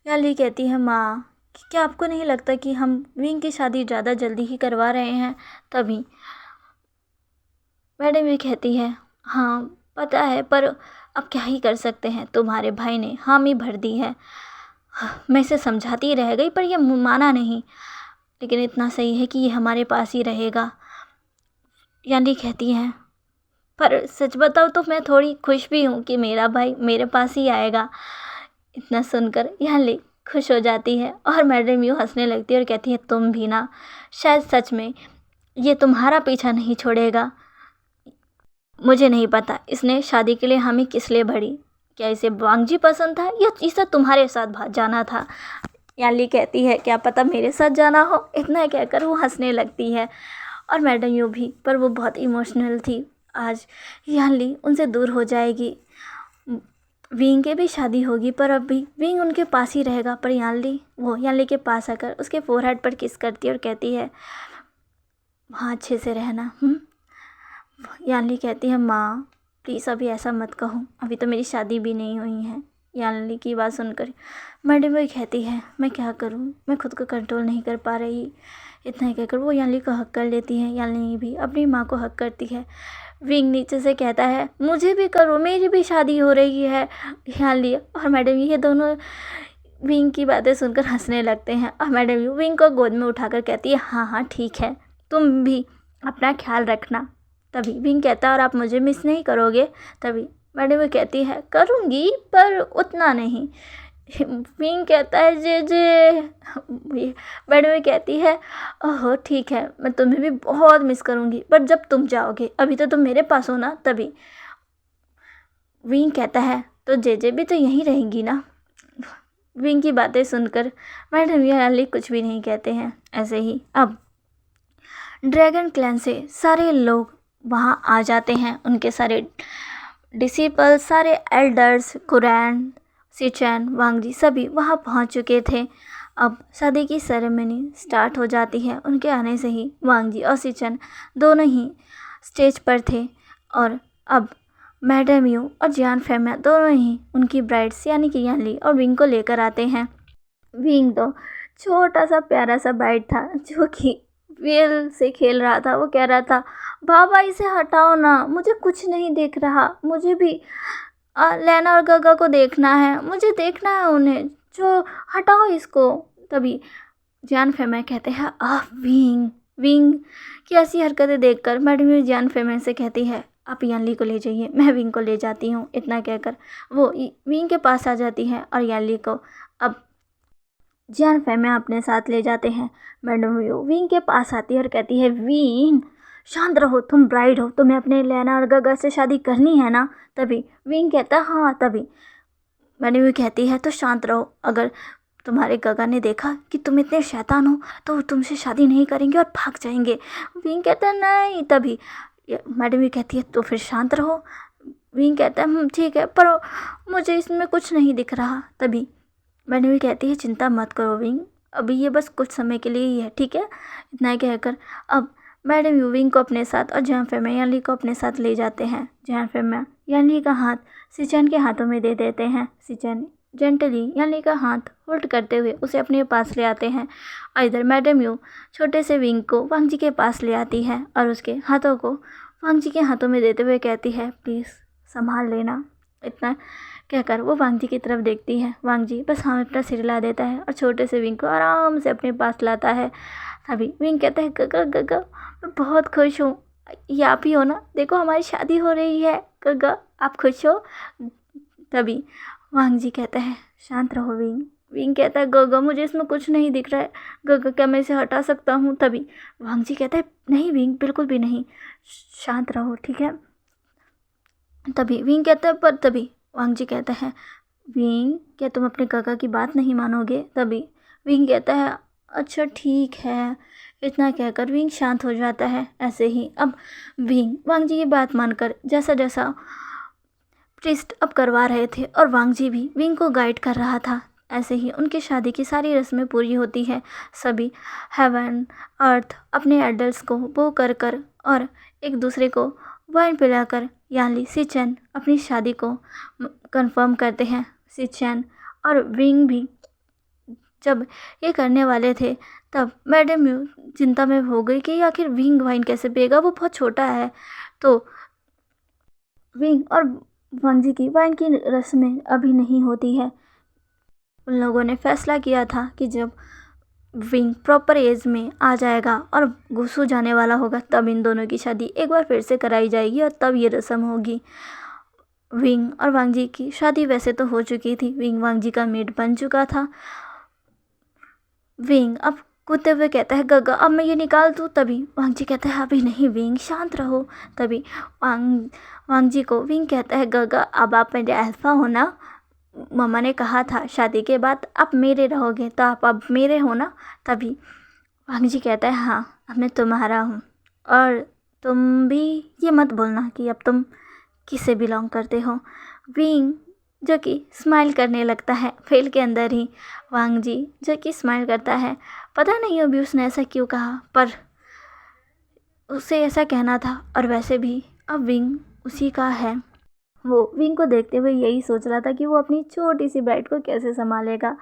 S1: याली कहती है माँ क्या आपको नहीं लगता कि हम विंग की शादी ज़्यादा जल्दी ही करवा रहे हैं? तभी मैडम ये कहती है हाँ पता है, पर अब क्या ही कर सकते हैं, तुम्हारे भाई ने हामी भर दी है। मैं इसे समझाती रह गई पर यह माना नहीं, लेकिन इतना सही है कि ये हमारे पास ही रहेगा। यानी कहती है पर सच बताओ तो मैं थोड़ी खुश भी हूँ कि मेरा भाई मेरे पास ही आएगा। इतना सुनकर याली खुश हो जाती है और मैडम यूँ हंसने लगती है और कहती है तुम भी ना, शायद सच में ये तुम्हारा पीछा नहीं छोड़ेगा। मुझे नहीं पता इसने शादी के लिए हामी किस लिए भरी, क्या इसे वांग जी पसंद था या इसे तुम्हारे साथ जाना था? याली कहती है क्या पता मेरे साथ जाना हो। इतना कहकर वो हंसने लगती है और मैडम यूँ भी, पर वो बहुत इमोशनल थी। आज याली उनसे दूर हो जाएगी। विंग की भी शादी होगी पर अब भी विंग उनके पास ही रहेगा। पर यानली के पास आकर उसके फोरहेड पर किस करती है और कहती है वहाँ अच्छे से रहना। यानली कहती है माँ प्लीज़ अभी ऐसा मत कहो, अभी तो मेरी शादी भी नहीं हुई है। यानली की बात सुनकर मैडम वही कहती है मैं क्या करूँ, मैं खुद को कंट्रोल नहीं कर पा रही। इतना ही कहकर वो यानली को हक कर लेती है। यानली भी अपनी माँ को हक करती है। विंग नीचे से कहता है मुझे भी करो, मेरी भी शादी हो रही है। यानली और मैडम ये दोनों विंग की बातें सुनकर हंसने लगते हैं और मैडम विंग को गोद में उठाकर कहती है हाँ हाँ ठीक है, तुम भी अपना ख्याल रखना। तभी विंग कहता है और आप मुझे मिस नहीं करोगे। तभी मैडम कहती है करूँगी पर उतना नहीं। विंग कहता है जे मैडम कहती है ओहो ठीक है, मैं तुम्हें भी बहुत मिस करूँगी पर जब तुम जाओगे, अभी तो तुम मेरे पास हो ना। तभी विंग कहता है तो जे भी तो यहीं रहेंगी ना। विंग की बातें सुनकर मैडम यानली कुछ भी नहीं कहते हैं। ऐसे ही अब ड्रैगन क्लैन से सारे लोग वहाँ आ जाते हैं। उनके सारे डिसिपल, सारे एल्डर्स, कुरैन, सिचैन, वांगजी सभी वहाँ पहुँच चुके थे। अब शादी की सेरेमनी स्टार्ट हो जाती है। उनके आने से ही वांगजी और सिचैन दोनों ही स्टेज पर थे और अब मैडम यू और जियान फेमिया दोनों ही उनकी ब्राइड्स यानी कि यानली और विंग को लेकर आते हैं। विंग तो छोटा सा प्यारा सा ब्राइड था जो कि वेल से खेल रहा था। वो कह रहा था बाबा इसे हटाओ ना, मुझे कुछ नहीं दिख रहा, मुझे भी लैना और गगा को देखना है, मुझे देखना है उन्हें, जो हटाओ इसको। तभी जियान फेमिया कहते हैं विंग विंग की ऐसी हरकतें देखकर मैडम जियान फेमिया से कहती है आप यानली को ले जाइए, मैं विंग को ले जाती हूँ। इतना कहकर वो विंग के पास आ जाती है और यानली को अब जियान फेमिया अपने साथ ले जाते हैं। मैडम विंग के पास आती है और कहती है विंग शांत रहो, तुम ब्राइड हो, तुम्हें अपने लैना और गगा से शादी करनी है ना। तभी विंग कहता है हाँ। तभी मैडम कहती है तो शांत रहो, अगर तुम्हारे गगा ने देखा कि तुम इतने शैतान हो तो तुमसे शादी नहीं करेंगे और भाग जाएंगे। विंग कहता है नहीं। तभी मैडम कहती है तो फिर शांत रहो। विंग कहता है ठीक है पर मुझे इसमें कुछ नहीं दिख रहा। तभी मैडम कहती है चिंता मत करो विंग, अभी ये बस कुछ समय के लिए ही है, ठीक है। इतना ही कहकर अब मैडम विंग को अपने साथ और जियान फेमिया यानली को अपने साथ ले जाते हैं। जियान फेमिया यानली का हाथ सिचैन के हाथों में दे देते हैं। सिचैन जेंटली यानली का हाथ होल्ड करते हुए उसे अपने पास ले आते हैं और इधर मैडम छोटे से विंग को वांगजी के पास ले आती है और उसके हाथों को वांगजी के हाथों में देते हुए कहती है प्लीज़ संभाल लेना। इतना कहकर वो वांगजी की तरफ देखती है। वांगजी बस हाँ में अपना सिर हिला देता है और छोटे से विंग को आराम से अपने पास लाता है। तभी विंग कहता है गगा गगा मैं बहुत खुश हूँ, ये आप ही हो ना, देखो हमारी शादी हो रही है, गगा आप खुश हो। तभी वांगजी कहता है शांत रहो विंग। विंग कहता है गगा मुझे इसमें कुछ नहीं दिख रहा है, गगा क्या मैं इसे हटा सकता हूँ। तभी वांगजी कहता है नहीं विंग बिल्कुल भी नहीं, शांत रहो ठीक है। तभी विंग कहता है पर तभी वांगजी कहता है विंग क्या तुम अपने गगा की बात नहीं मानोगे। तभी विंग कहता है अच्छा ठीक है। इतना कहकर विंग शांत हो जाता है। ऐसे ही अब विंग वांगजी की बात मानकर जैसा जैसा प्रीस्ट अब करवा रहे थे और वांगजी भी विंग को गाइड कर रहा था, ऐसे ही उनकी शादी की सारी रस्में पूरी होती है। सभी हेवन अर्थ अपने एडल्ट्स को बो कर कर और एक दूसरे को वाइन पिलाकर यानली सिचैन अपनी शादी को कंफर्म करते हैं। सिचैन और विंग भी जब ये करने वाले थे तब मैडम चिंता में हो गई कि आखिर विंग वाइन कैसे पिएगा, वो बहुत छोटा है। तो विंग और वांगजी की वाइन की रस्में अभी नहीं होती है। उन लोगों ने फैसला किया था कि जब विंग प्रॉपर एज में आ जाएगा और घुसू जाने वाला होगा तब इन दोनों की शादी एक बार फिर से कराई जाएगी और तब ये रस्म होगी। विंग और वांगजी की शादी वैसे तो हो चुकी थी, विंग वांगजी का मेड बन चुका था। विंग अब कूदते हुए कहता है गगा अब मैं ये निकाल दूँ। तभी वांगजी कहता है अभी नहीं विंग शांत रहो। तभी वांगजी को विंग कहता है गगा अब आप मेरे अल्फा हो ना, मम्मा ने कहा था शादी के बाद आप मेरे रहोगे तो आप अब मेरे हो ना। तभी वांगजी कहता है हाँ अब मैं तुम्हारा हूँ और तुम भी ये मत बोलना कि अब तुम किससे बिलोंग करते हो। विंग जो कि स्माइल करने लगता है फेल के अंदर ही। वांग जी जो कि स्माइल करता है। पता नहीं अभी उसने ऐसा क्यों कहा, पर उसे ऐसा कहना था। और वैसे भी अब विंग उसी का है। वो विंग को देखते हुए यही सोच रहा था कि वो अपनी छोटी सी ब्राइड को कैसे संभालेगा।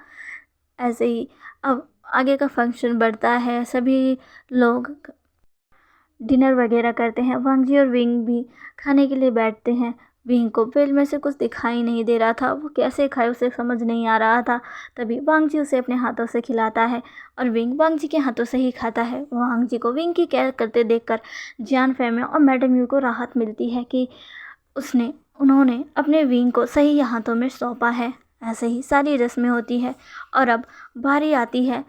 S1: ऐसे ही अब आगे का फंक्शन बढ़ता है। सभी लोग डिनर वगैरह करते हैं। वांग जी और विंग भी खाने के लिए बैठते हैं। विंग को पेल में से कुछ दिखाई नहीं दे रहा था, वो कैसे खाए उसे समझ नहीं आ रहा था। तभी वांग जी उसे अपने हाथों से खिलाता है और विंग वांग जी के हाथों से ही खाता है। वांग जी को विंग की केयर करते देखकर जियान फेमे और मैडम यू को राहत मिलती है कि उन्होंने अपने विंग को सही हाथों में सौंपा है। ऐसे ही सारी रस्में होती है और अब बारी आती है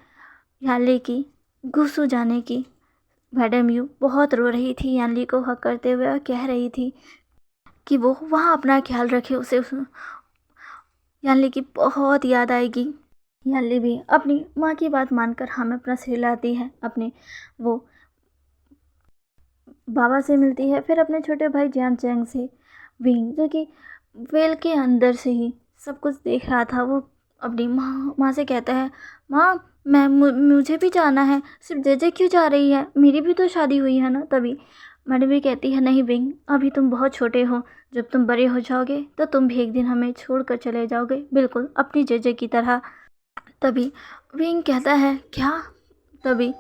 S1: यानली की गुसू जाने की। मैडम यू बहुत रो रही थी यानली को हक करते हुए और कह रही थी कि वो वहाँ अपना ख्याल रखे। यानली की बहुत याद आएगी। यानली भी अपनी माँ की बात मानकर हमें अपना सिर हिलाती है। अपने वो बाबा से मिलती है, फिर अपने छोटे भाई जियान चैंग से। विंग जो कि वेल के अंदर से ही सब कुछ देख रहा था, वो अपनी माँ से कहता है, माँ मुझे भी जाना है। सिर्फ जेजे क्यों जा रही है, मेरी भी तो शादी हुई है ना। तभी मैडम भी कहती है, नहीं विंग, अभी तुम बहुत छोटे हो, जब तुम बड़े हो जाओगे तो तुम भी एक दिन हमें छोड़कर चले जाओगे, बिल्कुल अपनी जेजे की तरह। तभी विंग कहता है, क्या? तभी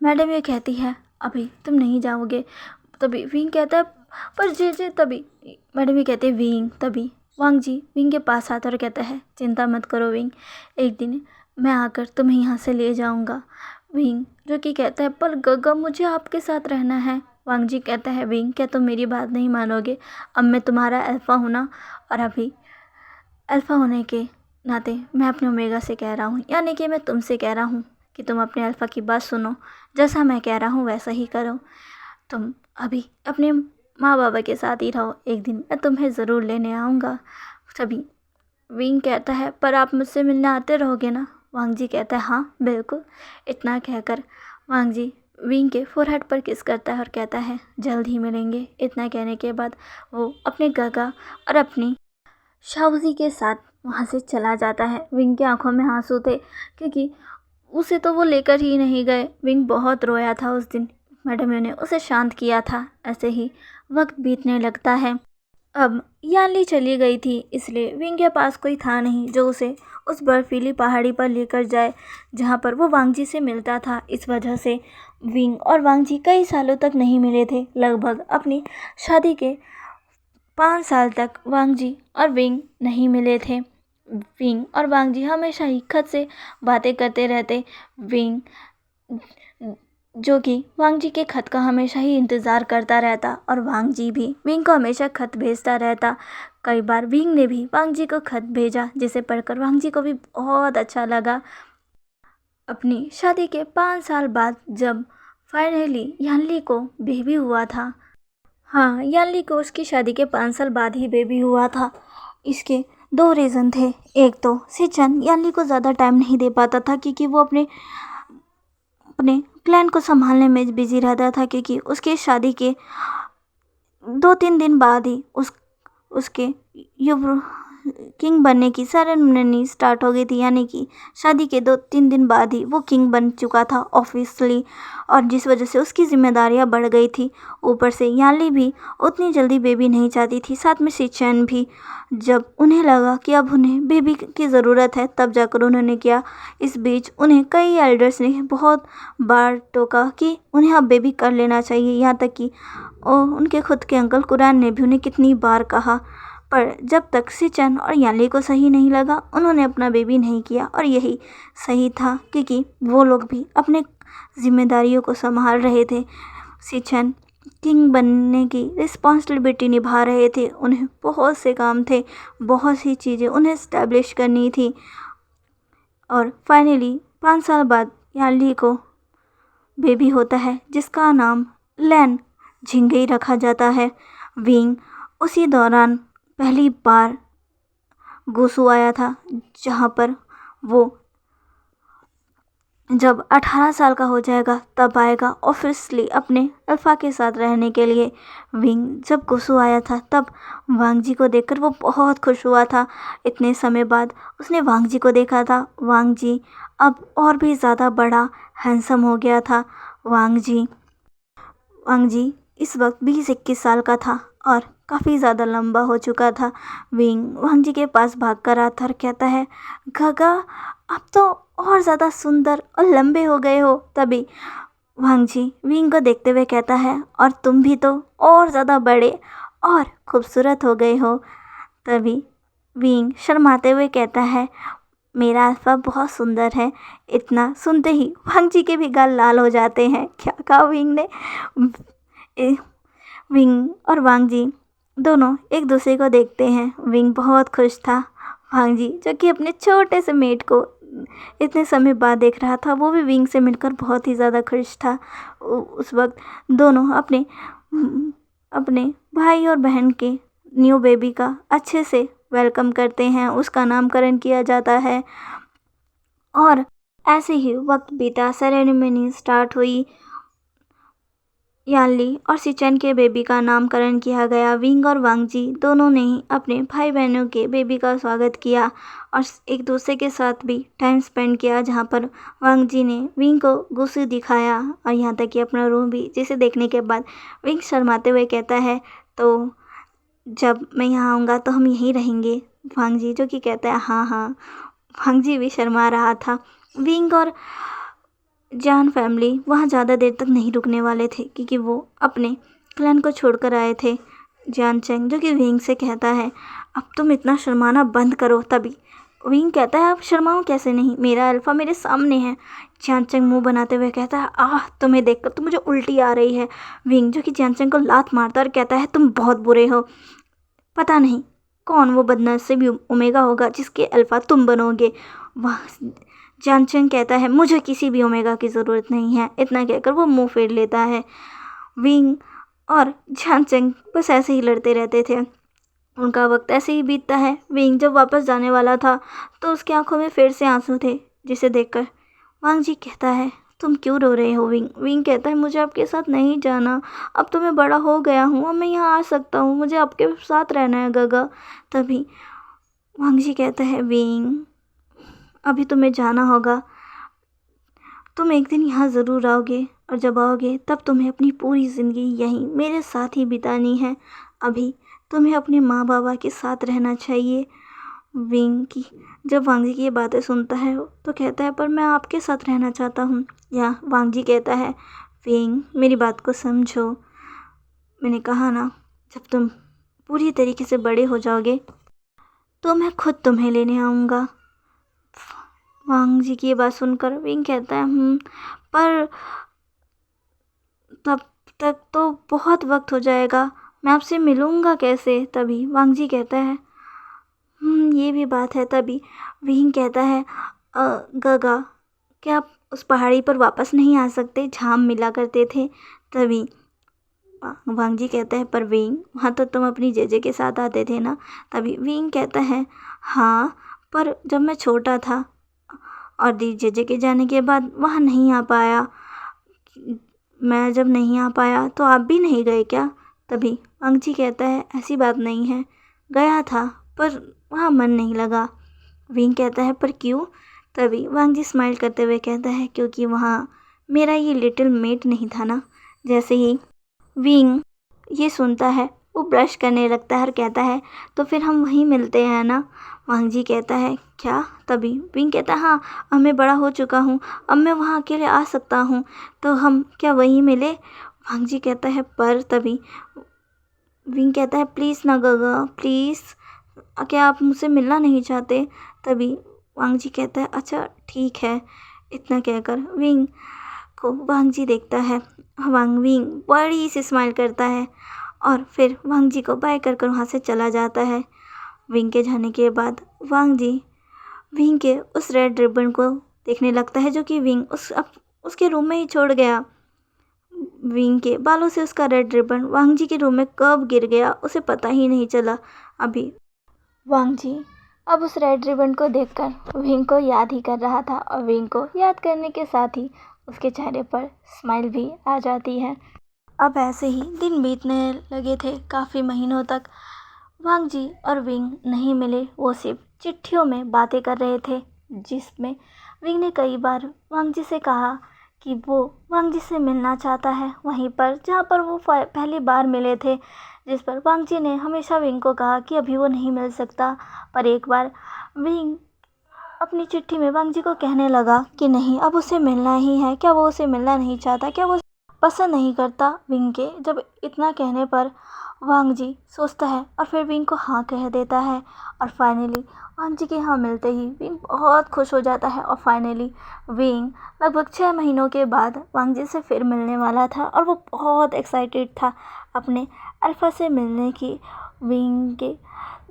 S1: मैडम ये कहती है, अभी तुम नहीं जाओगे। तभी विंग कहता है, पर जे तभी मैडम ये कहते हैं विंग। तभी वांग जी विंग के पास आता और कहता है, चिंता मत करो विंग, एक दिन मैं आकर तुम्हें यहाँ से ले जाऊँगा। विंग जो कि कहता है, पर गगा मुझे आपके साथ रहना है। वांग जी कहता है, विंग क्या तुम मेरी बात नहीं मानोगे? अब मैं तुम्हारा अल्फ़ा हूँ ना, और अभी अल्फ़ा होने के नाते मैं अपने ओमेगा से कह रहा हूँ, यानी कि मैं तुमसे कह रहा हूँ कि तुम अपने अल्फ़ा की बात सुनो, जैसा मैं कह रहा हूँ वैसा ही करो। तुम अभी अपने माँ बाबा के साथ ही रहो, एक दिन मैं तुम्हें ज़रूर लेने आऊँगा। तभी विंग कहता है, पर आप मुझसे मिलने आते रहोगे ना? वांग जी कहता है, हाँ बिल्कुल। इतना कहकर वांग जी विंग के फोरहेड पर किस करता है और कहता है, जल्द ही मिलेंगे। इतना कहने के बाद वो अपने गगा और अपनी शाओजी के साथ वहाँ से चला जाता है। विंग की आंखों में आंसू थे, क्योंकि उसे तो वो लेकर ही नहीं गए। विंग बहुत रोया था उस दिन। मैडम ने उसे शांत किया था। ऐसे ही वक्त बीतने लगता है। अब यानली चली गई थी, इसलिए विंग के पास कोई था नहीं जो उसे उस बर्फीली पहाड़ी पर लेकर जाए जहाँ पर वो वांग जी से मिलता था। इस वजह से विंग और वांग जी कई सालों तक नहीं मिले थे। लगभग अपनी शादी के 5 साल तक वांग जी और विंग नहीं मिले थे। विंग और वांग जी हमेशा ही खत से बातें करते रहते। विंग जो कि वांग जी के खत का हमेशा ही इंतज़ार करता रहता और वांग जी भी विंग को हमेशा खत भेजता रहता। कई बार विंग ने भी वांग जी को खत भेजा, जिसे पढ़कर वांग जी को भी बहुत अच्छा लगा। अपनी शादी के 5 साल बाद जब फाइनली यानली को बेबी हुआ था, हाँ यानली को उसकी शादी के 5 साल बाद ही बेबी हुआ था। इसके 2 रीज़न थे। एक तो सिचन यानली को ज़्यादा टाइम नहीं दे पाता था, क्योंकि वो अपने अपने प्लान को संभालने में बिजी रहता था, क्योंकि उसके शादी के 2-3 दिन बाद ही उसके युव किंग बनने की सेरेमनी स्टार्ट हो गई थी। यानी कि शादी के 2-3 दिन बाद ही वो किंग बन चुका था ऑफिशियली, और जिस वजह से उसकी जिम्मेदारियां बढ़ गई थी। ऊपर से यानली भी उतनी जल्दी बेबी नहीं चाहती थी, साथ में सिचन भी। जब उन्हें लगा कि अब उन्हें बेबी की ज़रूरत है, तब जाकर उन्होंने किया। इस बीच उन्हें कई एल्डर्स ने बहुत बार टोका कि उन्हें अब बेबी कर लेना चाहिए, यहाँ तक कि उनके खुद के अंकल कुरान ने भी उन्हें कितनी बार कहा। पर जब तक सिचन और यानली को सही नहीं लगा, उन्होंने अपना बेबी नहीं किया, और यही सही था, क्योंकि वो लोग भी अपने जिम्मेदारियों को संभाल रहे थे। सिचन किंग बनने की रिस्पॉन्सिबिलिटी निभा रहे थे। उन्हें बहुत से काम थे, बहुत सी चीज़ें उन्हें इस्टेब्लिश करनी थी। और फाइनली 5 साल बाद यानली को बेबी होता है, जिसका नाम लैन झिंगई रखा जाता है। विंग उसी दौरान पहली बार गुसू आया था, जहाँ पर वो जब 18 साल का हो जाएगा तब आएगा ऑफिशियली अपने अल्फा के साथ रहने के लिए। विंग जब गुस्सू आया था तब वांग जी को देखकर वो बहुत खुश हुआ था। इतने समय बाद उसने वांग जी को देखा था। वांग जी अब और भी ज़्यादा बड़ा हैंडसम हो गया था। वांग जी वांग जी इस वक्त 20-21 साल का था और काफ़ी ज़्यादा लंबा हो चुका था। विंग वांग जी के पास भाग कर आता और कहता है, गगा आप तो और ज़्यादा सुंदर और लंबे हो गए हो। तभी वांग जी विंग को देखते हुए कहता है, और तुम भी तो और ज़्यादा बड़े और खूबसूरत हो गए हो। तभी विंग शर्माते हुए कहता है, मेरा अल्फा बहुत सुंदर है। इतना सुनते ही वांग जी के भी गाल लाल हो जाते हैं। क्या कहा विंग ने? ए- विंग और वांग जी दोनों एक दूसरे को देखते हैं। विंग बहुत खुश था। वांग जी जो कि अपने छोटे से मेट को इतने समय बाद देख रहा था, वो भी विंग से मिलकर बहुत ही ज़्यादा खुश था। उस वक्त दोनों अपने अपने भाई और बहन के न्यू बेबी का अच्छे से वेलकम करते हैं। उसका नामकरण किया जाता है और ऐसे ही वक्त बीता, सेरेमनी स्टार्ट हुई। यानली और सिचेन के बेबी का नामकरण किया गया। विंग और वांग जी दोनों ने ही अपने भाई बहनों के बेबी का स्वागत किया और एक दूसरे के साथ भी टाइम स्पेंड किया, जहाँ पर वांग जी ने विंग को गुस्से दिखाया और यहाँ तक कि अपना रूम भी, जिसे देखने के बाद विंग शर्माते हुए कहता है, तो जब मैं यहाँ आऊँगा तो हम यहीं रहेंगे। वांग जी जो कि कहता है, हाँ हाँ। वांग जी भी शर्मा रहा था। विंग और जान फैमिली वहाँ ज़्यादा देर तक नहीं रुकने वाले थे, क्योंकि वो अपने क्लैन को छोड़कर आए थे। जान चेंग जो कि विंग से कहता है, अब तुम इतना शर्माना बंद करो। तभी विंग कहता है, अब शर्माऊँ कैसे नहीं, मेरा अल्फा मेरे सामने है। जान चेंग मुंह बनाते हुए कहता है, आह तुम्हें देखकर तो मुझे उल्टी आ रही है। विंग जो कि जान चेंग को लात मारता और कहता है, तुम बहुत बुरे हो। पता नहीं कौन वो बदनसीब ओमेगा होगा जिसके अल्फा तुम बनोगे। वाह। जानचंग कहता है, मुझे किसी भी ओमेगा की ज़रूरत नहीं है। इतना कहकर वो मुंह फेर लेता है। विंग और जानचंग बस ऐसे ही लड़ते रहते थे। उनका वक्त ऐसे ही बीतता है। विंग जब वापस जाने वाला था तो उसकी आंखों में फिर से आंसू थे, जिसे देखकर वांग जी कहता है, तुम क्यों रो रहे हो विंग? विंग कहता है, मुझे आपके साथ नहीं जाना। अब तो मैं बड़ा हो गया हूँ, अब मैं यहाँ आ सकता हूँ, मुझे आपके साथ रहना है गगा। तभी वांग जी कहता है, विंग अभी तुम्हें जाना होगा। तुम एक दिन यहाँ ज़रूर आओगे और जब आओगे तब तुम्हें अपनी पूरी ज़िंदगी यहीं मेरे साथ ही बितानी है। अभी तुम्हें अपने माँ बाबा के साथ रहना चाहिए। विंग की जब वांग जी की ये बातें सुनता है तो कहता है, पर मैं आपके साथ रहना चाहता हूँ। या वांग जी कहता है, विंग मेरी बात को समझो। मैंने कहा ना, जब तुम पूरी तरीके से बड़े हो जाओगे तो मैं खुद तुम्हें लेने आऊँगा। वांग जी की ये बात सुनकर विंग कहता है, पर तब तक तो बहुत वक्त हो जाएगा, मैं आपसे मिलूँगा कैसे? तभी वांग जी कहता है, ये भी बात है। तभी विंग कहता है, गगा क्या आप उस पहाड़ी पर वापस नहीं आ सकते जहाँ हम मिला करते थे? तभी वांग जी कहता है, पर विंग वहाँ तो तुम अपनी जेजे के साथ आते थे ना? तभी विंग कहता है, हाँ पर जब मैं छोटा था और दी जेजे के जाने के बाद वहाँ नहीं आ पाया। मैं जब नहीं आ पाया तो आप भी नहीं गए क्या? तभी वांग जी कहता है, ऐसी बात नहीं है, गया था पर वहाँ मन नहीं लगा। विंग कहता है, पर क्यों? तभी वांग जी स्माइल करते हुए कहता है, क्योंकि वहाँ मेरा ये लिटिल मेट नहीं था ना। जैसे ही विंग ये सुनता है वो ब्रश करने लगता है और कहता है, तो फिर हम वहीं मिलते हैं ना? वांग जी कहता है, क्या? तभी विंग कहता है, हाँ अब मैं बड़ा हो चुका हूँ, अब मैं वहाँ अकेले आ सकता हूँ, तो हम क्या वहीं मिले? वांग जी कहता है, पर तभी विंग कहता है, प्लीज़ ना गगा प्लीज़, क्या आप मुझसे मिलना नहीं चाहते? तभी वांग जी कहता है, अच्छा ठीक है। इतना कहकर विंग को वांग जी देखता है। विंग बड़ी सी स्माइल करता है और फिर वांग जी को बाय कर वहाँ से चला जाता है। विंग के जाने के बाद वांग जी विंग के उस रेड रिबन को देखने लगता है, जो कि विंग उसके रूम में ही छोड़ गया। विंग के बालों से उसका रेड रिबन वांग जी के रूम में कब गिर गया उसे पता ही नहीं चला। अभी वांग जी अब उस रेड रिबन को देखकर विंग को याद ही कर रहा था और विंग को याद करने के साथ ही उसके चेहरे पर स्माइल भी आ जाती है। अब ऐसे ही दिन बीतने लगे थे काफ़ी महीनों तक। वांग जी और विंग नहीं मिले, वो सिर्फ चिट्ठियों में बातें कर रहे थे, जिसमें विंग ने कई बार वांग जी से कहा कि वो वांग जी से मिलना चाहता है, वहीं पर जहाँ पर वो पहली बार मिले थे, जिस पर वांग जी ने हमेशा विंग को कहा कि अभी वो नहीं मिल सकता। पर एक बार विंग अपनी चिट्ठी में वांग जी को कहने लगा कि नहीं, अब उसे मिलना ही है। क्या वो उसे मिलना नहीं चाहता? क्या वो पसंद नहीं करता विंग के? जब इतना कहने पर वांग जी सोचता है और फिर विंग को हाँ कह देता है। और फाइनली वांग जी के हाँ मिलते ही विंग बहुत खुश हो जाता है। और फाइनली विंग लगभग 6 महीनों के बाद वांग जी से फिर मिलने वाला था और वो बहुत एक्साइटेड था अपने अल्फा से मिलने की। विंग के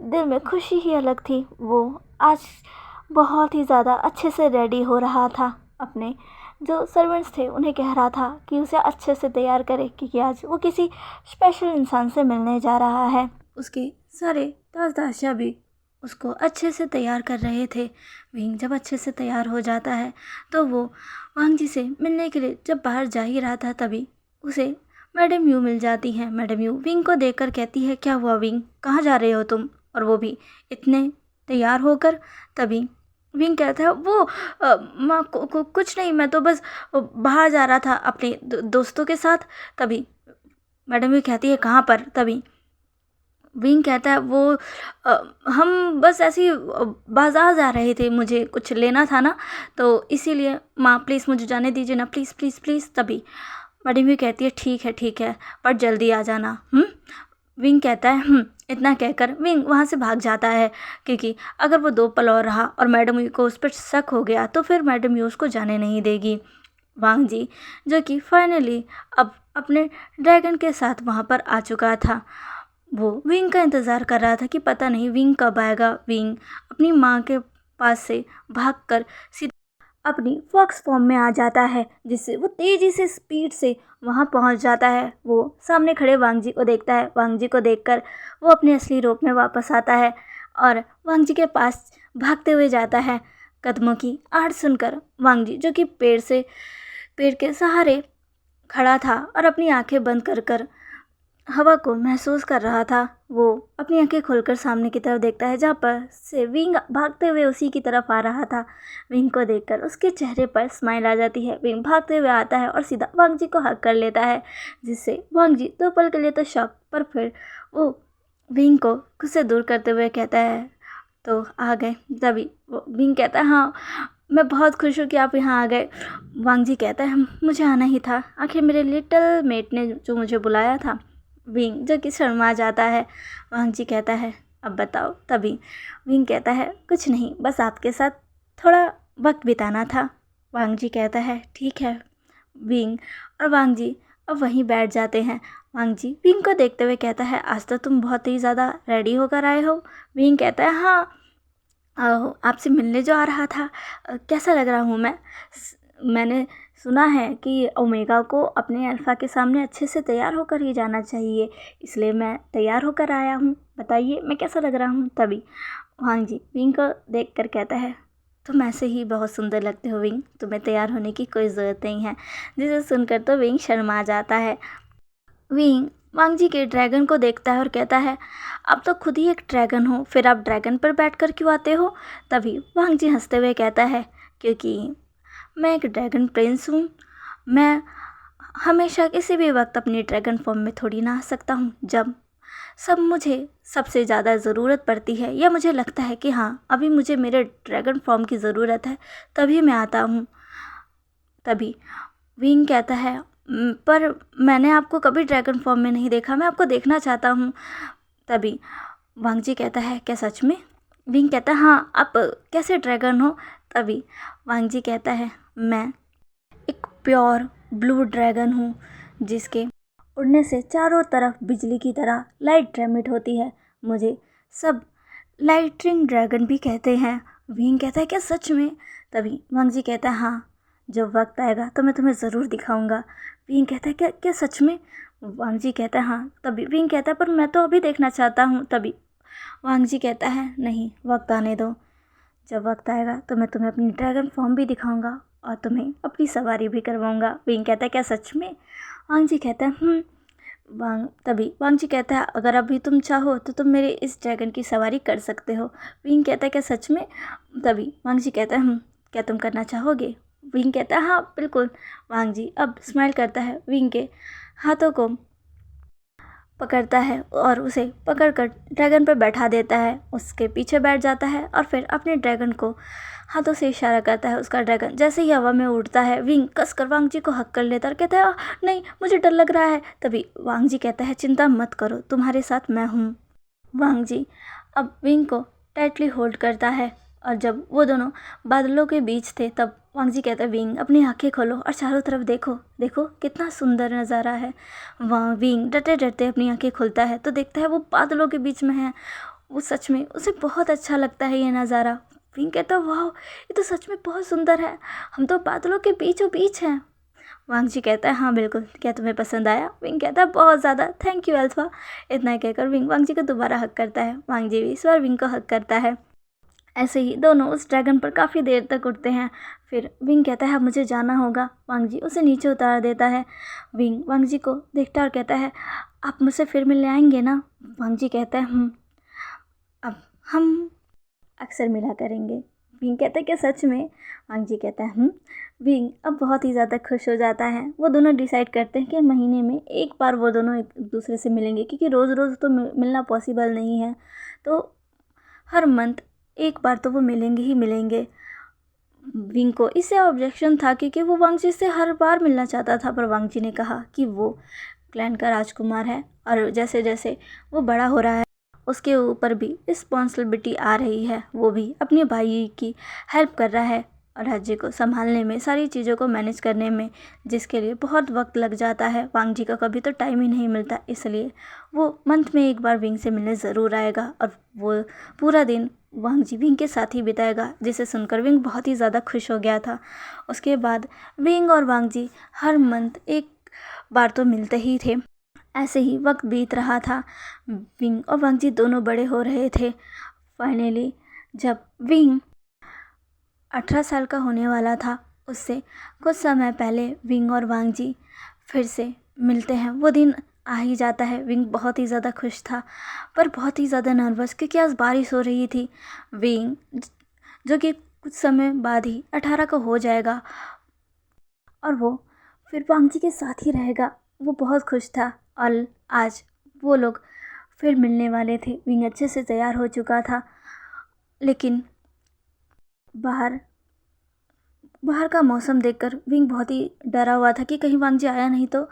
S1: दिल में खुशी ही अलग थी। वो आज बहुत ही ज़्यादा अच्छे से रेडी हो रहा था। अपने जो सर्वेंट्स थे उन्हें कह रहा था कि उसे अच्छे से तैयार करे, क्योंकि आज वो किसी स्पेशल इंसान से मिलने जा रहा है। उसके सारे दास-दासियाँ भी उसको अच्छे से तैयार कर रहे थे। विंग जब अच्छे से तैयार हो जाता है तो वो वांग जी से मिलने के लिए जब बाहर जा ही रहा था, तभी उसे मैडम यू मिल जाती है। मैडम यू विंग को देखकर कहती है, क्या हुआ विंग, कहाँ जा रहे हो तुम? और वो भी इतने तैयार होकर। तभी विंग कहता है, वो माँ कुछ नहीं, मैं तो बस बाहर जा रहा था अपने दोस्तों के साथ। तभी मैडम यू कहती है, कहाँ पर? तभी विंग कहता है, वो हम बस ऐसे ही बाज़ार जा रहे थे, मुझे कुछ लेना था ना, तो इसीलिए माँ प्लीज़ मुझे जाने दीजिए ना, प्लीज़ प्लीज़ प्लीज़। तभी मैडम यू कहती है, ठीक है, पर जल्दी आ जाना। विंग कहता है, इतना कहकर विंग वहाँ से भाग जाता है, क्योंकि अगर वो 2 पल और रहा और मैडम यू को उस पर शक हो गया तो फिर मैडम यू उसको जाने नहीं देगी। वांग जी जो कि फाइनली अब अपने ड्रैगन के साथ वहाँ पर आ चुका था, वो विंग का इंतज़ार कर रहा था कि पता नहीं विंग कब आएगा। विंग अपनी माँ के पास से भागकर सीधा अपनी फॉक्स फॉर्म में आ जाता है, जिससे वो तेज़ी से स्पीड से वहाँ पहुँच जाता है। वो सामने खड़े वांग जी को देखता है। वांग जी को देखकर वो अपने असली रूप में वापस आता है और वांग जी के पास भागते हुए जाता है। कदमों की आहट सुनकर वांग जी जो कि पेड़ के सहारे खड़ा था और अपनी आंखें बंद कर कर हवा को महसूस कर रहा था, वो अपनी आंखें खोलकर सामने की तरफ देखता है, जहाँ पर से विंग भागते हुए उसी की तरफ आ रहा था। विंग को देखकर उसके चेहरे पर स्माइल आ जाती है। विंग भागते हुए आता है और सीधा वांग जी को हक कर लेता है, जिससे वांग जी 2 पल के लिए तो शॉक, पर फिर वो विंग को खुद से दूर करते हुए कहता है, तो आ गए? तभी विंग कहता है, हाँ मैं बहुत खुश हूँ कि आप यहाँ आ गए। वांग जी कहता है, मुझे आना ही था, आखिर मेरे लिटिल मेट ने जो मुझे बुलाया था। विंग जो कि शर्मा जाता है। वांग जी कहता है, अब बताओ? तभी विंग कहता है, कुछ नहीं, बस आपके साथ थोड़ा वक्त बिताना था। वांग जी कहता है, ठीक है। विंग और वांग जी अब वहीं बैठ जाते हैं। वांग जी विंग को देखते हुए कहता है, आज तो तुम बहुत ही ज़्यादा रेडी होकर आए हो। विंग कहता है, हाँ आपसे मिलने जो आ रहा था, कैसा लग रहा हूँ मैं? मैंने सुना है कि ओमेगा को अपने अल्फ़ा के सामने अच्छे से तैयार होकर ही जाना चाहिए, इसलिए मैं तैयार होकर आया हूँ। बताइए मैं कैसा लग रहा हूँ? तभी वांग जी विंग को देख कर कहता है, तुम ऐसे ही बहुत सुंदर लगते हो विंग, तुम्हें तैयार होने की कोई ज़रूरत नहीं है। जिसे सुनकर तो विंग शर्मा जाता है। विंग वांग जी के ड्रैगन को देखता है और कहता है, आप तो खुद ही एक ड्रैगन हो, फिर आप ड्रैगन पर बैठकर क्यों आते हो? तभी वांग जी हंसते हुए कहता है, क्योंकि मैं एक ड्रैगन प्रिंस हूँ, मैं हमेशा किसी भी वक्त अपनी ड्रैगन फॉर्म में थोड़ी ना आ सकता हूँ। जब मुझे सबसे ज़्यादा ज़रूरत पड़ती है या मुझे लगता है कि हाँ अभी मुझे मेरे ड्रैगन फॉर्म की ज़रूरत है, तभी मैं आता हूँ। तभी विंग कहता है, पर मैंने आपको कभी ड्रैगन फॉर्म में नहीं देखा, मैं आपको देखना चाहता हूँ। तभी वांग जी कहता है, क्या सच में? विंग कहता है, हाँ आप कैसे ड्रैगन हो? तभी वांग जी कहता है, मैं एक प्योर ब्लू ड्रैगन हूँ, जिसके उड़ने से चारों तरफ बिजली की तरह लाइट एमिट होती है। मुझे सब लाइटनिंग ड्रैगन भी कहते हैं। विंग कहता है, क्या सच में? तभी वांग जी कहता है, हाँ जब वक्त आएगा तो मैं तुम्हें ज़रूर दिखाऊंगा। विंग कहता है, क्या क्या सच में? वांग जी कहता है, हाँ। तभी विंग कहता है, पर मैं तो अभी देखना चाहता हूँ। तभी वांग जी कहता है नहीं, वक्त आने दो, जब वक्त आएगा तो मैं तुम्हें अपनी ड्रैगन फॉर्म भी दिखाऊंगा और तुम्हें अपनी सवारी भी करवाऊंगा। विंग कहता है क्या सच में? वांग जी कहता है तभी वांग जी कहता है अगर अभी तुम चाहो तो तुम मेरे इस ड्रैगन की सवारी कर सकते हो। विंग कहता है क्या सच में? तभी वांग जी कहता है क्या तुम करना चाहोगे? विंग कहता है हाँ बिल्कुल। वांग जी अब स्माइल करता है, विंग के हाथों को पकड़ता है और उसे पकड़कर ड्रैगन पर बैठा देता है, उसके पीछे बैठ जाता है और फिर अपने ड्रैगन को हाथों से इशारा करता है। उसका ड्रैगन जैसे ही हवा में उड़ता है, विंग कसकर वांग जी को हक कर लेता है और कहता है नहीं मुझे डर लग रहा है। तभी वांग जी कहता है चिंता मत करो, तुम्हारे साथ मैं हूँ। वांग जी अब विंग को टाइटली होल्ड करता है और जब वो दोनों बादलों के बीच थे तब वांग जी कहता है विंग अपनी आंखें खोलो और चारों तरफ देखो, देखो कितना सुंदर नज़ारा है। वहाँ विंग डरते डरते अपनी आंखें खोलता है तो देखता है वो बादलों के बीच में है। वो सच में उसे बहुत अच्छा लगता है ये नज़ारा। विंग कहता है वाह ये तो सच में बहुत सुंदर है, हम तो बादलों के बीचों बीच हैं। वांग जी कहता है हाँ बिल्कुल, क्या तुम्हें पसंद आया? विंग कहता है बहुत ज़्यादा, थैंक यू अल्फा। इतना कहकर विंग वांग जी को दोबारा हक करता है। वांग जी भी इस बार विंग को हक करता है। ऐसे ही दोनों उस ड्रैगन पर काफ़ी देर तक उड़ते हैं। फिर विंग कहता है अब मुझे जाना होगा। वांग जी उसे नीचे उतार देता है। विंग वांग जी को देखता है और कहता है आप मुझसे फिर मिलने आएंगे ना? वांग जी कहता है अब हम अक्सर मिला करेंगे। विंग कहता है क्या सच में? वांग जी कहता है विंग अब बहुत ही ज़्यादा खुश हो जाता है। वो दोनों डिसाइड करते हैं कि महीने में एक बार वो दोनों एक दूसरे से मिलेंगे, क्योंकि रोज़ रोज़ तो मिलना पॉसिबल नहीं है, तो हर मंथ एक बार तो वो मिलेंगे ही मिलेंगे। विंग को इससे ऑब्जेक्शन था क्योंकि वो वांग जी से हर बार मिलना चाहता था, पर वांग जी ने कहा कि वो क्लैन का राजकुमार है और जैसे जैसे वो बड़ा हो रहा है उसके ऊपर भी रिस्पॉन्सिबिलिटी आ रही है। वो भी अपने भाई की हेल्प कर रहा है और राज्य को संभालने में, सारी चीज़ों को मैनेज करने में, जिसके लिए बहुत वक्त लग जाता है। वांग जी का कभी तो टाइम ही नहीं मिलता, इसलिए वो मंथ में एक बार विंग से मिलने ज़रूर आएगा और वो पूरा दिन वांग जी विंग के साथ ही बिताएगा, जिसे सुनकर विंग बहुत ही ज़्यादा खुश हो गया था। उसके बाद विंग और वांग जी हर मंथ एक बार तो मिलते ही थे। ऐसे ही वक्त बीत रहा था। विंग और वांग जी दोनों बड़े हो रहे थे। फाइनली जब विंग 18 साल का होने वाला था, उससे कुछ समय पहले विंग और वांग जी फिर से मिलते हैं। वो दिन आ ही जाता है। विंग बहुत ही ज़्यादा खुश था पर बहुत ही ज़्यादा नर्वस, क्योंकि आज बारिश हो रही थी। विंग जो कि कुछ समय बाद ही 18 का हो जाएगा और वो फिर वांग जी के साथ ही रहेगा, वो बहुत खुश था। और आज वो लोग फिर मिलने वाले थे। विंग अच्छे से तैयार हो चुका था, लेकिन बाहर का मौसम देखकर विंग बहुत ही डरा हुआ था कि कहीं वांग जी आया नहीं तो।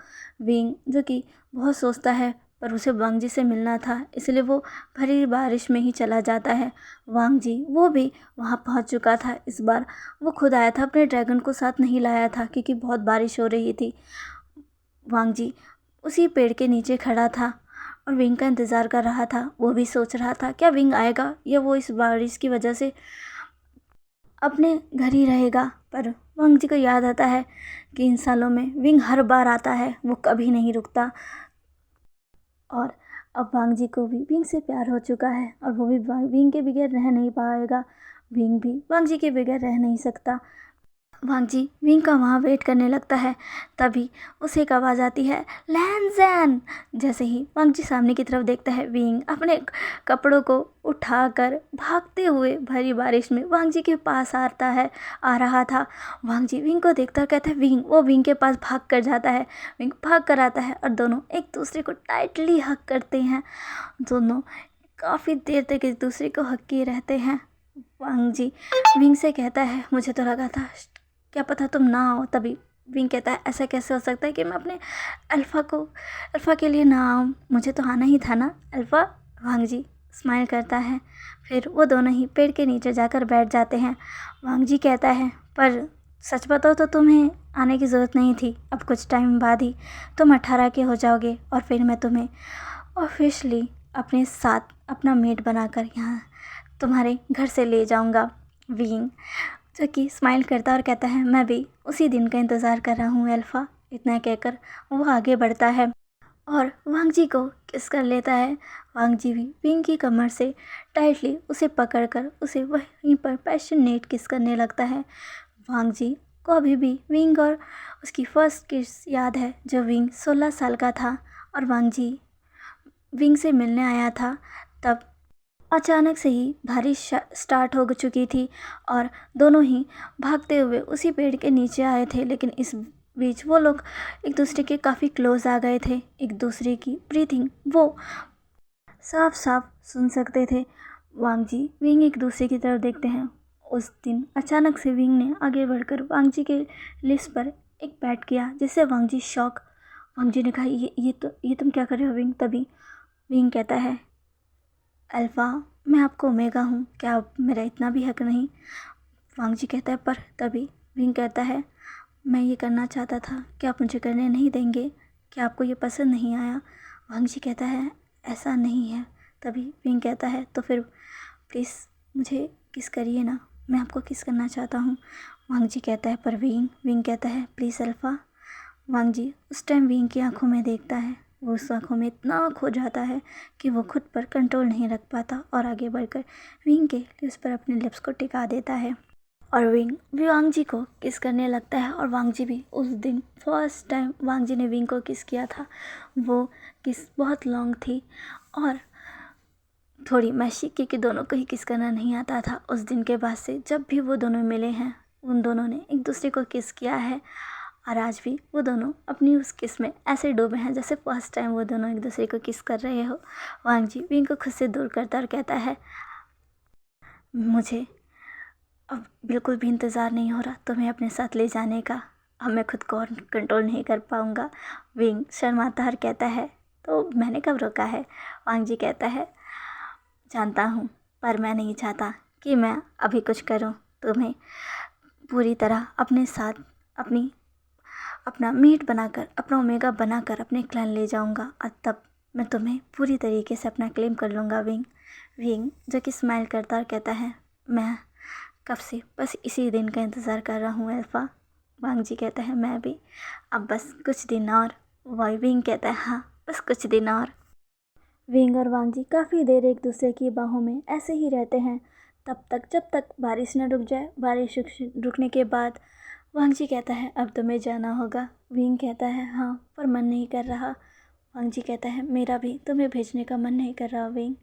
S1: विंग जो कि बहुत सोचता है, पर उसे वांग जी से मिलना था, इसलिए वो भरी बारिश में ही चला जाता है। वांग जी वो भी वहाँ पहुँच चुका था। इस बार वो खुद आया था, अपने ड्रैगन को साथ नहीं लाया था क्योंकि बहुत बारिश हो रही थी। वांग जी उसी पेड़ के नीचे खड़ा था और विंग का इंतज़ार कर रहा था। वो भी सोच रहा था क्या विंग आएगा या वो इस बारिश की वजह से अपने घर ही रहेगा। पर वांग जी को याद आता है कि इन सालों में विंग हर बार आता है, वो कभी नहीं रुकता। और अब वांग जी को भी विंग से प्यार हो चुका है और वो भी विंग के बगैर रह नहीं पाएगा। विंग भी वांग जी के बगैर रह नहीं सकता। वांग जी विंग का वहाँ वेट करने लगता है। तभी उसे एक आवाज़ आती है लैंज़ैन। जैसे ही वांग जी सामने की तरफ देखता है, विंग अपने कपड़ों को उठाकर भागते हुए भरी बारिश में वांग जी के पास आ रहा था। वांग जी विंग को देखता कहता है विंग। वो विंग के पास भाग कर जाता है। विंग भाग कर आता है और दोनों एक दूसरे को टाइटली हक करते हैं। दोनों काफ़ी देर तक एक दूसरे को हक किए रहते हैं। वांग जी विंग से कहता है मुझे तो लगा था क्या पता तुम ना आओ। तभी विंग कहता है ऐसा कैसे हो सकता है कि मैं अपने अल्फ़ा के लिए ना आऊँ, मुझे तो आना ही था ना अल्फ़ा। वांग जी स्माइल करता है। फिर वो दोनों ही पेड़ के नीचे जाकर बैठ जाते हैं। वांग जी कहता है पर सच बताओ तो तुम्हें आने की ज़रूरत नहीं थी, अब कुछ टाइम बाद ही तुम 18 के हो जाओगे और फिर मैं तुम्हें ऑफिशियली अपने साथ अपना मेट बनाकर यहाँ तुम्हारे घर से ले जाऊँगा। विंग जो कि स्माइल करता और कहता है मैं भी उसी दिन का इंतज़ार कर रहा हूँ अल्फ़ा। इतना कहकर वो आगे बढ़ता है और वांग जी को किस कर लेता है। वांग जी भी विंग की कमर से टाइटली उसे पकड़कर उसे वहीं पर पैशनेट किस करने लगता है। वांग जी को अभी भी विंग और उसकी फर्स्ट किस याद है, जब विंग 16 साल का था और वांग जी विंग से मिलने आया था। तब अचानक से ही बारिश स्टार्ट हो चुकी थी और दोनों ही भागते हुए उसी पेड़ के नीचे आए थे, लेकिन इस बीच वो लोग एक दूसरे के काफ़ी क्लोज आ गए थे। एक दूसरे की ब्रीथिंग वो साफ साफ सुन सकते थे। वांग जी विंग एक दूसरे की तरफ देखते हैं। उस दिन अचानक से विंग ने आगे बढ़कर वांग जी के लिप्स पर एक पैट किया, जिससे वांग जी शॉक। वांग जी ने कहा, ये तुम क्या कर रहे हो विंग? तभी विंग कहता है, अल्फ़ा मैं आपको ओमेगा हूँ, क्या अब मेरा इतना भी हक नहीं? वांग जी कहता है पर। तभी विंग कहता है, मैं ये करना चाहता था, क्या आप मुझे करने नहीं देंगे? क्या आपको ये पसंद नहीं आया? वांग जी कहता है, ऐसा नहीं है। तभी विंग कहता है, तो फिर प्लीज़ मुझे किस करिए ना, मैं आपको किस करना चाहता हूँ। वांग जी कहता है पर विंग कहता है, प्लीज़ अल्फ़ा। वांग जी उस टाइम विंग की आंखों में देखता है। वो उस आंखों में इतना खो जाता है कि वो खुद पर कंट्रोल नहीं रख पाता और आगे बढ़कर विंग के लिप्स पर अपने लिप्स को टिका देता है और विंग भी वांग जी को किस करने लगता है। और वांग जी भी उस दिन फर्स्ट टाइम वांग जी ने विंग को किस किया था। वो किस बहुत लॉन्ग थी और थोड़ी मैशी, क्योंकि दोनों को ही किस करना नहीं आता था। उस दिन के बाद से जब भी वो दोनों मिले हैं, उन दोनों ने एक दूसरे को किस किया है और आज भी वो दोनों अपनी उस किस में ऐसे डूबे हैं जैसे फर्स्ट टाइम वो दोनों एक दूसरे को किस कर रहे हो। वांग जी विंग को खुद से दूर करता और कहता है, मुझे अब बिल्कुल भी इंतज़ार नहीं हो रहा तुम्हें अपने साथ ले जाने का, अब मैं खुद को कंट्रोल नहीं कर पाऊँगा। विंग शर्माता और कहता है, तो मैंने कब रोका है? वांग जी कहता है, जानता हूँ, पर मैं नहीं चाहता कि मैं अभी कुछ करूँ। तुम्हें पूरी तरह अपने साथ अपना मीट बनाकर, अपना ओमेगा बनाकर अपने क्लैन ले जाऊंगा और तब मैं तुम्हें पूरी तरीके से अपना क्लेम कर लूँगा। विंग जो कि स्माइल करता और कहता है, मैं कब से बस इसी दिन का इंतज़ार कर रहा हूँ अल्फ़ा। वांग जी कहता है, मैं भी, अब बस कुछ दिन और। विंग कहता है, हाँ बस कुछ दिन और। विंग और वांग जी काफ़ी देर एक दूसरे की बाहों में ऐसे ही रहते हैं, तब तक जब तक बारिश न रुक जाए। बारिश रुकने के बाद वांग जी कहता है, अब तुम्हें जाना होगा। विंग कहता है, हाँ पर मन नहीं कर रहा। वांग जी कहता है, मेरा भी तुम्हें भेजने का मन नहीं कर रहा विंग,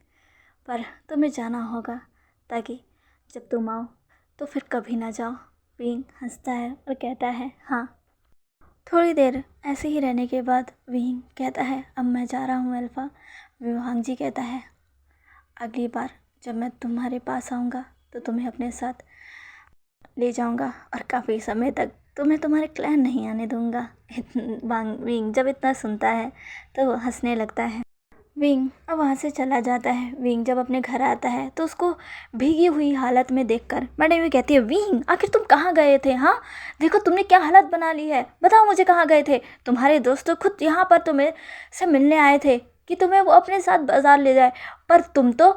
S1: पर तुम्हें जाना होगा ताकि जब तुम आओ तो फिर कभी ना जाओ। विंग हंसता है और कहता है, हाँ। थोड़ी देर ऐसे ही रहने के बाद विंग कहता है, अब मैं जा रहा हूँ अल्फ़ा। वांग जी कहता है, अगली बार जब मैं तुम्हारे पास आऊँगा तो तुम्हें अपने साथ ले जाऊँगा और काफ़ी समय तक तुम्हें तुम्हारे क्लैन नहीं आने दूँगा। विंग जब इतना सुनता है तो वो हंसने लगता है। विंग अब वहाँ से चला जाता है। विंग जब अपने घर आता है तो उसको भीगी हुई हालत में देखकर मैडम भी कहती है, विंग आखिर तुम कहाँ गए थे? हाँ देखो तुमने क्या हालत बना ली है, बताओ मुझे कहाँ गए थे? तुम्हारे दोस्त तो खुद यहाँ पर तुम्हें से मिलने आए थे कि तुम्हें वो अपने साथ बाज़ार ले जाए, पर तुम तो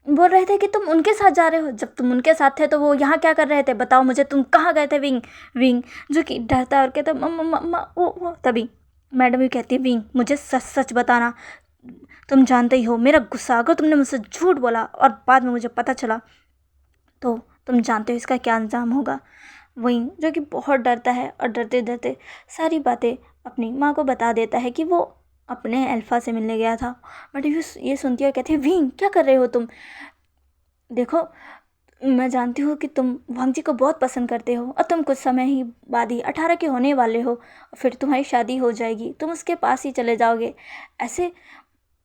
S1: बोल रहे थे कि तुम उनके साथ जा रहे हो। जब तुम उनके साथ थे तो वो यहाँ क्या कर रहे थे? बताओ मुझे, तुम कहाँ गए थे? विंग जो कि डरता है और कहता है, मम्मा वो। तभी मैडम भी कहती है, विंग मुझे सच सच बताना, तुम जानते ही हो मेरा गुस्सा, अगर तुमने मुझसे झूठ बोला और बाद में मुझे पता चला तो तुम जानते हो इसका क्या अंजाम होगा। विंग जो कि बहुत डरता है और डरते डरते सारी बातें अपनी माँ को बता देता है कि वो अपने अल्फ़ा से मिलने गया था। बट ये सुनती है और कहती है, विंग क्या कर रहे हो तुम? देखो मैं जानती हूँ कि तुम वांग जी को बहुत पसंद करते हो और तुम कुछ समय ही बाद ही 18 के होने वाले हो, फिर तुम्हारी शादी हो जाएगी, तुम उसके पास ही चले जाओगे, ऐसे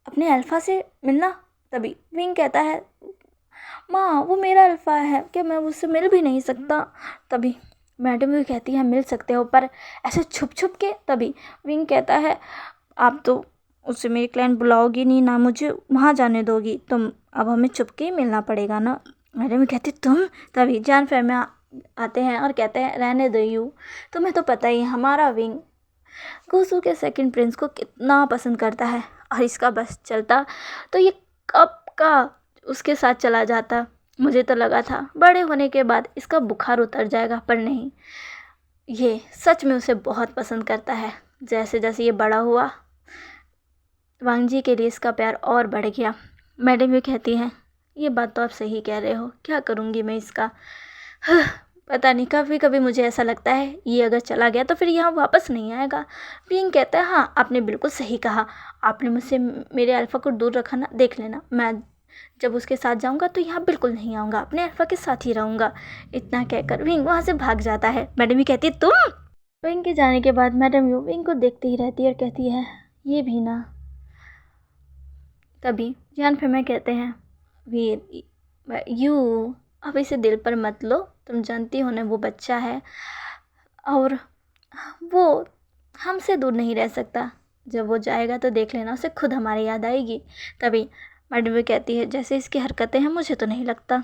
S1: अपने अल्फ़ा से मिलना। तभी विंग कहता है, माँ वो मेरा अल्फ़ा है, क्या मैं उससे मिल भी नहीं सकता? तभी मैडम भी कहती है, मिल सकते हो पर ऐसे छुप छुप के। तभी विंग कहता है, आप तो उससे मेरी क्लाइंट बुलाओगी नहीं ना मुझे वहाँ जाने दोगी, तुम अब हमें छुप के ही मिलना पड़ेगा ना। मैडम भी कहती, तुम? तभी जान फैर में आते हैं और कहते हैं, रहने दो यू, तुम्हें तो पता ही हमारा विंग गुसू के सेकंड प्रिंस को कितना पसंद करता है और इसका बस चलता तो ये कब का उसके साथ चला जाता। मुझे तो लगा था बड़े होने के बाद इसका बुखार उतर जाएगा, पर नहीं, ये सच में उसे बहुत पसंद करता है। जैसे जैसे ये बड़ा हुआ वांग जी के लिए इसका प्यार और बढ़ गया। मैडम ये कहती हैं, ये बात तो आप सही कह रहे हो, क्या करूँगी मैं इसका। हाँ, पता नहीं, कभी कभी मुझे ऐसा लगता है ये अगर चला गया तो फिर यहाँ वापस नहीं आएगा। विंग कहता है, हाँ आपने बिल्कुल सही कहा, आपने मुझसे मेरे अल्फ़ा को दूर रखा ना, देख लेना मैं जब उसके साथ जाऊँगा तो यहाँ बिल्कुल नहीं आऊँगा, अपने अल्फ़ा के साथ ही रहूँगा। इतना कहकर विंग वहाँ से भाग जाता है। मैडम ये कहती है, तुम। विंग के जाने के बाद मैडम यू विंग को देखती ही रहती है और कहती है, ये भी ना। तभी जान फिर मैं कहते हैं, वीर यू अब इसे दिल पर मत लो, तुम जानती हो ना वो बच्चा है और वो हमसे दूर नहीं रह सकता, जब वो जाएगा तो देख लेना उसे खुद हमारी याद आएगी। तभी मैडम भी कहती है, जैसे इसकी हरकतें हैं मुझे तो नहीं लगता।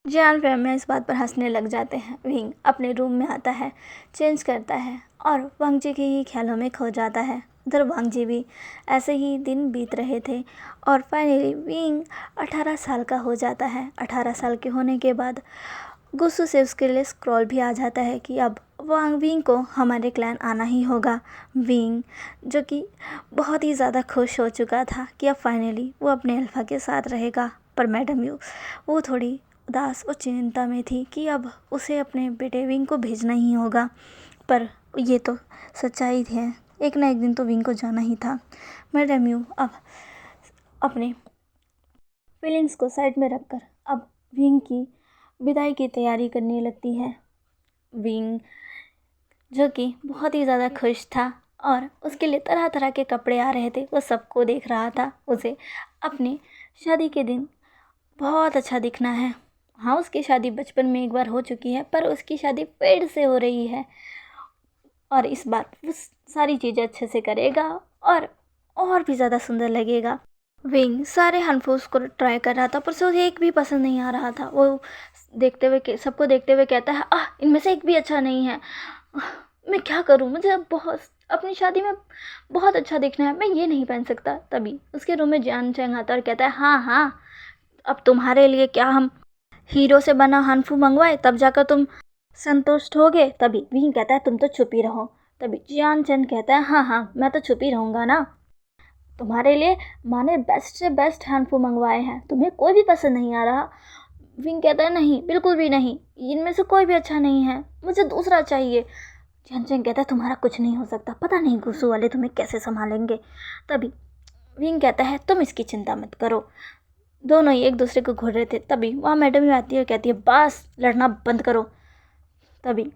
S1: जान फैमिली इस बात पर हंसने लग जाते हैं। विंग अपने रूम में आता है, चेंज करता है और वांग जी के ही ख्यालों में खो जाता है। उधर वांग जी भी ऐसे ही दिन बीत रहे थे और फाइनली विंग 18 साल का हो जाता है। 18 साल के होने के बाद गुस्सू से उसके लिए स्क्रॉल भी आ जाता है कि अब विंग को हमारे क्लैन आना ही होगा। विंग जो कि बहुत ही ज़्यादा खुश हो चुका था कि अब फाइनली वो अपने अल्फ़ा के साथ रहेगा, पर मैडम यू वो थोड़ी उदास और चिंता में थी कि अब उसे अपने बेटे विंग को भेजना ही होगा। पर ये तो सच्चाई है, एक ना एक दिन तो विंग को जाना ही था। मैडम यू अब अपने फीलिंग्स को साइड में रखकर अब विंग की विदाई की तैयारी करने लगती है। विंग जो कि बहुत ही ज़्यादा खुश था और उसके लिए तरह तरह के कपड़े आ रहे थे, वो सबको देख रहा था। उसे अपने शादी के दिन बहुत अच्छा दिखना है। हाँ, उसकी शादी बचपन में एक बार हो चुकी है, पर उसकी शादी फिर से हो रही है और इस बार वो सारी चीज़ें अच्छे से करेगा और भी ज़्यादा सुंदर लगेगा। विंग सारे हनफूस को ट्राई कर रहा था, पर उसे एक भी पसंद नहीं आ रहा था। वो सबको देखते हुए कहता है, इनमें से एक भी अच्छा नहीं है, मैं क्या करूँ, मुझे बहुत अपनी शादी में बहुत अच्छा दिखना है, मैं ये नहीं पहन सकता। तभी उसके रूम में जान चैंग आता और कहता है, हाँ हाँ, अब तुम्हारे लिए क्या हम हीरो से बना हनफू मंगवाए, तब जाकर तुम संतुष्ट होगे। तभी विंग कहता है, तुम तो चुप ही रहो। तभी जियान चंद कहता है, हाँ हाँ मैं तो चुप ही रहूँगा ना, तुम्हारे लिए माँ ने बेस्ट से बेस्ट हैंडफू मंगवाए हैं, तुम्हें कोई भी पसंद नहीं आ रहा। विंग कहता है, नहीं बिल्कुल भी नहीं, इनमें से कोई भी अच्छा नहीं है, मुझे दूसरा चाहिए। जियान कहता है, तुम्हारा कुछ नहीं हो सकता, पता नहीं गुस्सू वाले तुम्हें कैसे संभालेंगे। तभी विंग कहता है, तुम इसकी चिंता मत करो। दोनों ही एक दूसरे को घूर रहे थे। तभी वहाँ मैडम भी आती है और कहती है, बस लड़ना बंद करो। तभी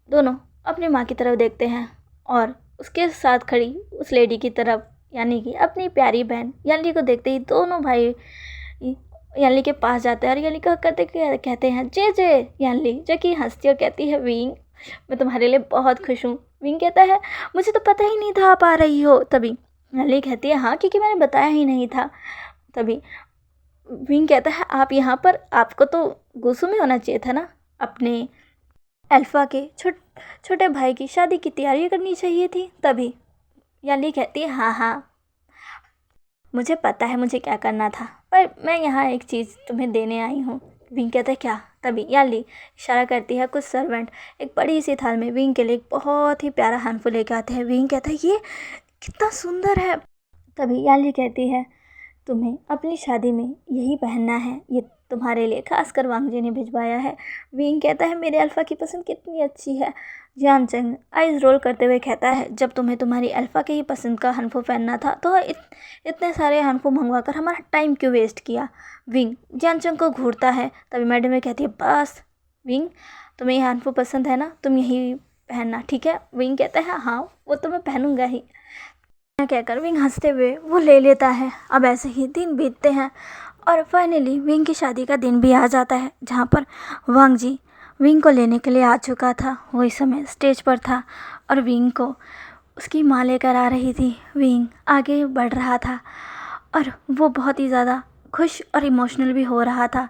S1: दोनों अपनी माँ की तरफ देखते हैं और उसके साथ खड़ी उस लेडी की तरफ, यानी कि अपनी प्यारी बहन यानली को देखते ही दोनों भाई यानली के पास जाते हैं और यानली को करते कहते हैं, जे जे यानली, जो कि हंसती और कहती है, विंग मैं तुम्हारे लिए बहुत खुश हूँ। विंग कहता है, मुझे तो पता ही नहीं था आप आ रही हो। तभी यानली कहती है, हाँ क्योंकि मैंने बताया ही नहीं था। तभी विंग कहता है, आप यहाँ पर, आपको तो गुस्सू में होना चाहिए था ना, अपने अल्फ़ा के छोटे भाई की शादी की तैयारी करनी चाहिए थी। तभी याली कहती है, हाँ हाँ मुझे पता है मुझे क्या करना था, पर मैं यहाँ एक चीज़ तुम्हें देने आई हूँ। विंग कहता है, क्या। तभी याली इशारा करती है, कुछ सर्वेंट एक बड़ी सी थाल में विंग के लिए एक बहुत ही प्यारा हैंडफुल लेके आते हैं। विंग कहता है, ये कितना सुंदर है। तभी याली कहती है, तुम्हें अपनी शादी में यही पहनना है, ये तुम्हारे लिए खास कर वांग जी ने भिजवाया है। विंग कहता है, मेरे अल्फ़ा की पसंद कितनी अच्छी है। जियान चंग आइज़ रोल करते हुए कहता है, जब तुम्हें तुम्हारी अल्फ़ा के ही पसंद का हनफू पहनना था तो इतने सारे हनफू मंगवा कर हमारा टाइम क्यों वेस्ट किया। विंग जियान चंग को घूरता है। तभी मैडम में कहती है, बस विंग तुम्हें ये हनफू पसंद है ना, तुम यही पहनना, ठीक है। विंग कहता है, हाँ वो तो मैं पहनूंगा ही। कहकर विंग हंसते हुए वो ले लेता है। अब ऐसे ही दिन बीतते हैं और फाइनली विंग की शादी का दिन भी आ जाता है, जहाँ पर वांग जी विंग को लेने के लिए आ चुका था। वो इस समय स्टेज पर था और विंग को उसकी माँ लेकर आ रही थी। विंग आगे बढ़ रहा था और वो बहुत ही ज़्यादा खुश और इमोशनल भी हो रहा था,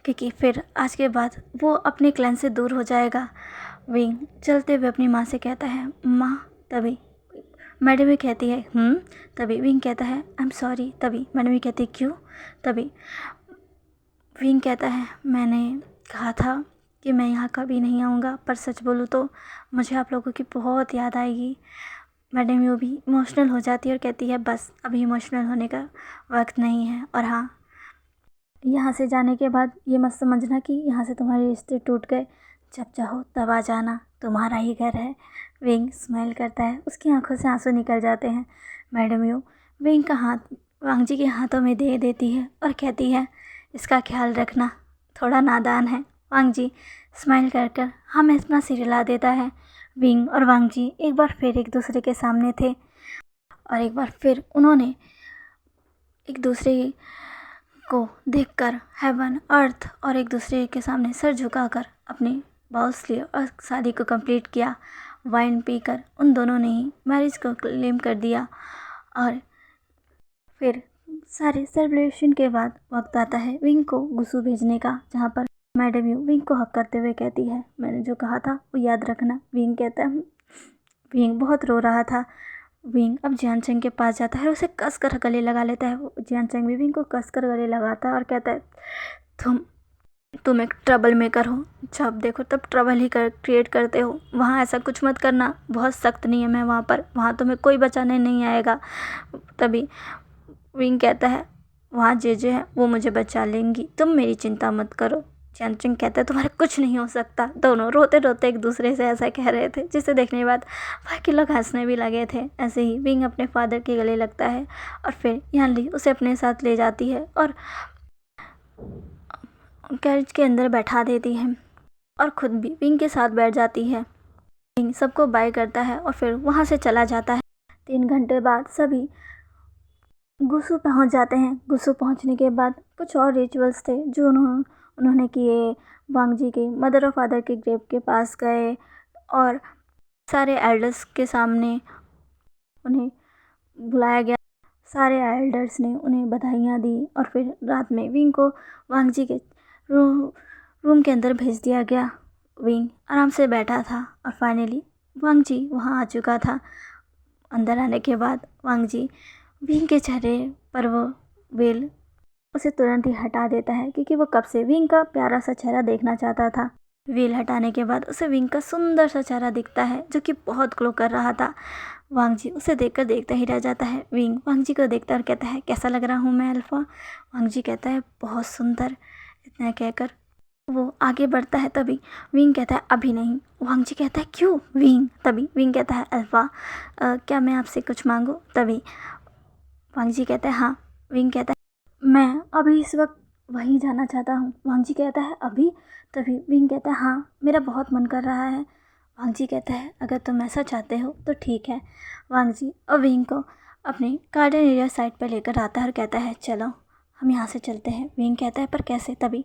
S1: क्योंकि फिर आज के बाद वो अपने क्लैन से दूर हो जाएगा। विंग चलते हुए अपनी माँ से कहता है, माँ। तभी मैडम भी कहती है, तभी विंग कहता है, आई एम सॉरी। तभी मैडम भी कहती है, क्यों। तभी विंग कहता है, मैंने कहा था कि मैं यहाँ कभी नहीं आऊँगा, पर सच बोलूँ तो मुझे आप लोगों की बहुत याद आएगी। मैडम यू भी इमोशनल हो जाती है और कहती है, बस अभी इमोशनल होने का वक्त नहीं है। और हाँ,
S2: यहाँ से जाने के बाद ये मत समझना कि यहाँ से तुम्हारे रिश्ते टूट गए, जब चाहो तब आ जाना, तुम्हारा ही घर है। विंग स्माइल करता है, उसकी आंखों से आंसू निकल जाते हैं। मैडम यू विंग का हाथ वांग जी के हाथों में दे देती है और कहती है, इसका ख्याल रखना, थोड़ा नादान है। वांग जी स्माइल कर कर हमें अपना सिर हिला देता है। विंग और वांग जी एक बार फिर एक दूसरे के सामने थे और एक बार फिर उन्होंने एक दूसरे को देखकर हेवन अर्थ और एक दूसरे के सामने सर झुकाकर अपनी बाउस लिए और शादी को कंप्लीट किया। वाइन पीकर उन दोनों ने ही मैरिज को क्लेम कर दिया। और फिर सारे सेलिब्रेशन के बाद वक्त आता है विंग को गुस्सू भेजने का, जहाँ पर मैडम यू विंग को हक करते हुए कहती है, मैंने जो कहा था वो याद रखना। विंग कहता है, विंग बहुत रो रहा था। विंग अब जियान चंग के पास जाता है और उसे कस कर गले लगा लेता है। जियान चंग भी विंग को कस कर गले लगाता है और कहता है, तुम एक ट्रबल मेकर हो, जब देखो तब ट्रबल ही क्रिएट करते हो। वहाँ ऐसा कुछ मत करना, बहुत सख्त नियम है वहाँ तुम्हें कोई बचाने नहीं आएगा। तभी विंग कहता है, वहाँ जे है वो मुझे बचा लेंगी, तुम मेरी चिंता मत करो। जियान चंग कहता है, तुम्हारा कुछ नहीं हो सकता। दोनों रोते रोते एक दूसरे से ऐसा कह रहे थे, जिसे देखने के बाद बाकी लोग हंसने भी लगे थे। ऐसे ही विंग अपने फादर के गले लगता है और फिर यान ली उसे अपने साथ ले जाती है और कैरेज के अंदर बैठा देती है और खुद भी विंग के साथ बैठ जाती है। विंग सबको बाय करता है और फिर वहाँ से चला जाता है। 3 घंटे बाद सभी गुस्सू पहुँच जाते हैं। गुस्सू पहुँचने के बाद कुछ और रिचुअल्स थे जो उन्होंने किए। वांग जी के मदर और फादर के ग्रेव के पास गए और सारे एल्डर्स के सामने उन्हें बुलाया गया। सारे एल्डर्स ने उन्हें बधाइयाँ दी और फिर रात में विंग को वांग जी के रूम के अंदर भेज दिया गया। विंग आराम से बैठा था और फाइनली वांग जी वहाँ आ चुका था। अंदर आने के बाद वांग जी विंग के चेहरे पर वो वेल उसे तुरंत ही हटा देता है, क्योंकि वो कब से विंग का प्यारा सा चेहरा देखना चाहता था। वेल हटाने के बाद उसे विंग का सुंदर सा चेहरा दिखता है, जो कि बहुत ग्लो कर रहा था। वांग जी उसे देखकर देखता ही रह जाता है। विंग वांग जी को देखता और कहता है, कैसा लग रहा हूँ मैं अल्फा? वांग जी कहता है, बहुत सुंदर। इतना कहकर वो आगे बढ़ता है। तभी विंग कहता है, अभी नहीं। वांग जी कहता है, क्यों विंग? तभी विंग कहता है, अल्फा क्या मैं आपसे कुछ मांगूँ? तभी वांग जी कहता है, हाँ। विंग कहता है, मैं अभी इस वक्त वहीं जाना चाहता हूँ। वांग जी कहता है, अभी? तभी विंग कहता है, हाँ, मेरा बहुत मन कर रहा है। वांग जी कहता है, अगर तुम ऐसा चाहते हो तो ठीक है। वांग जी और विंग को अपने गार्डन एरिया साइड पर लेकर आता है और कहता है, चलो हम यहाँ से चलते हैं। विंग कहता है, पर कैसे? तभी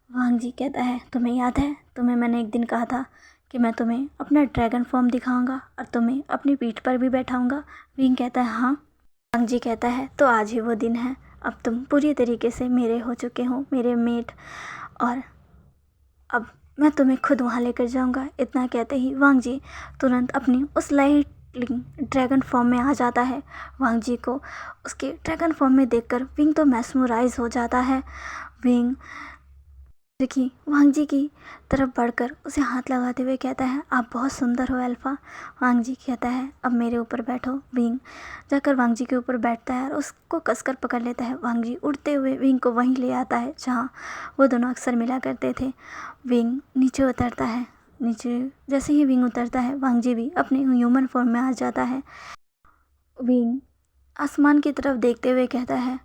S2: वांग जी कहता है, तुम्हें याद है, तुम्हें मैंने एक दिन कहा था कि मैं तुम्हें अपना ड्रैगन फॉर्म दिखाऊंगा और तुम्हें अपनी पीठ पर भी बैठाऊंगा। विंग कहता है, हाँ। वांग जी कहता है, तो आज ही वो दिन है। अब तुम पूरी तरीके से मेरे हो चुके हो, मेरे मेट, और अब मैं तुम्हें खुद वहाँ लेकर जाऊँगा। इतना कहते ही वांग जी तुरंत अपनी उस लाइटलिंग ड्रैगन फॉर्म में आ जाता है। वांग जी को उसके ड्रैगन फॉर्म में देखकर विंग तो मैस्मराइज हो जाता है। विंग देखिए वांग जी की तरफ बढ़कर उसे हाथ लगाते हुए कहता है, आप बहुत सुंदर हो अल्फा। वांग जी कहता है, अब मेरे ऊपर बैठो। विंग जाकर वांग जी के ऊपर बैठता है और उसको कसकर पकड़ लेता है। वांग जी उड़ते हुए विंग को वहीं ले आता है जहाँ वो दोनों अक्सर मिला करते थे। विंग नीचे उतरता है। नीचे जैसे ही विंग उतरता है, वांग जी भी अपने ह्यूमन फॉर्म में आ जाता है। विंग आसमान की तरफ देखते हुए कहता है,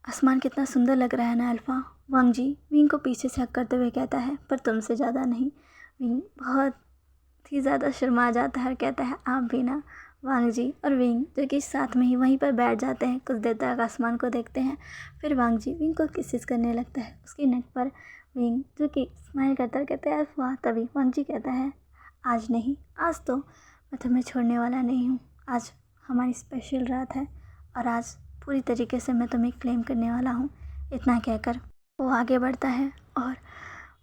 S2: आसमान कितना सुंदर लग रहा है ना अल्फा। वांग जी विंग को पीछे से हक करते हुए कहता है, पर तुमसे ज़्यादा नहीं। विंग बहुत ही ज़्यादा शर्मा जाता है और कहता है, आप भी ना। वांग जी और विंग जो कि साथ में ही वहीं पर बैठ जाते हैं, कुछ देर तक आसमान को देखते हैं। फिर वांग जी विंग को किसिस करने लगता है उसकी नेक पर। विंग जो कि स्माइल करता है कहता है, अल्फा। तभी वांग जी कहता है, आज नहीं, आज तो मैं तुम्हें छोड़ने वाला नहीं हूँ। आज हमारी स्पेशल रात है और आज पूरी तरीके से मैं तुम्हें क्लेम करने वाला हूँ। इतना कहकर वो आगे बढ़ता है और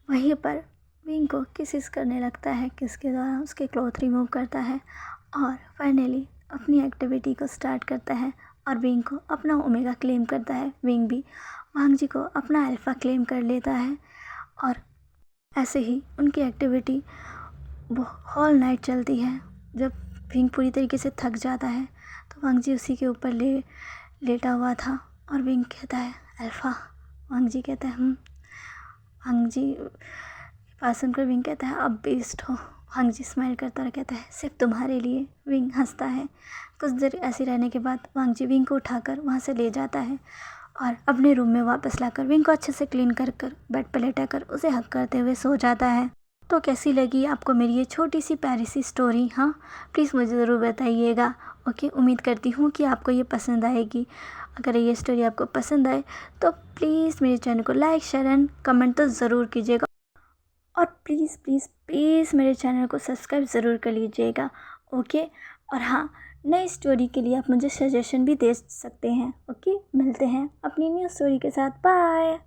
S2: वहीं पर विंग को किसिस करने लगता है। किसके द्वारा उसके क्लॉथ रिमूव करता है और फाइनली अपनी एक्टिविटी को स्टार्ट करता है और विंग को अपना ओमेगा क्लेम करता है। विंग भी वांग जी को अपना अल्फा क्लेम कर लेता है और ऐसे ही उनकी एक्टिविटी वो होल नाइट चलती है। जब विंग पूरी तरीके से थक जाता है तो वांग जी उसी के ऊपर लेटा हुआ था और विंग कहता है, अल्फा। वांग जी कहता है वांग जी बात सुनकर विंग कहता है अब बेस्ट हो। वांग जी स्माइल करता और कहता है सिर्फ तुम्हारे लिए। विंग हंसता है। कुछ देर ऐसे रहने के बाद वांग जी विंग को उठाकर वहाँ से ले जाता है और अपने रूम में वापस लाकर विंग को अच्छे से क्लीन कर बेड पर लेटाकर उसे हक करते हुए सो जाता है। तो कैसी लगी आपको मेरी ये छोटी सी प्यारी सी स्टोरी? हाँ, प्लीज़ मुझे ज़रूर बताइएगा। ओके, उम्मीद करती हूँ कि आपको ये पसंद आएगी। अगर ये स्टोरी आपको पसंद आए तो प्लीज़ मेरे चैनल को लाइक शेयर एंड कमेंट तो ज़रूर कीजिएगा और प्लीज़ प्लीज़ प्लीज़ मेरे चैनल को सब्सक्राइब ज़रूर कर लीजिएगा। ओके, और हाँ, नई स्टोरी के लिए आप मुझे सजेशन भी दे सकते हैं। ओके, मिलते हैं अपनी न्यू स्टोरी के साथ। बाय।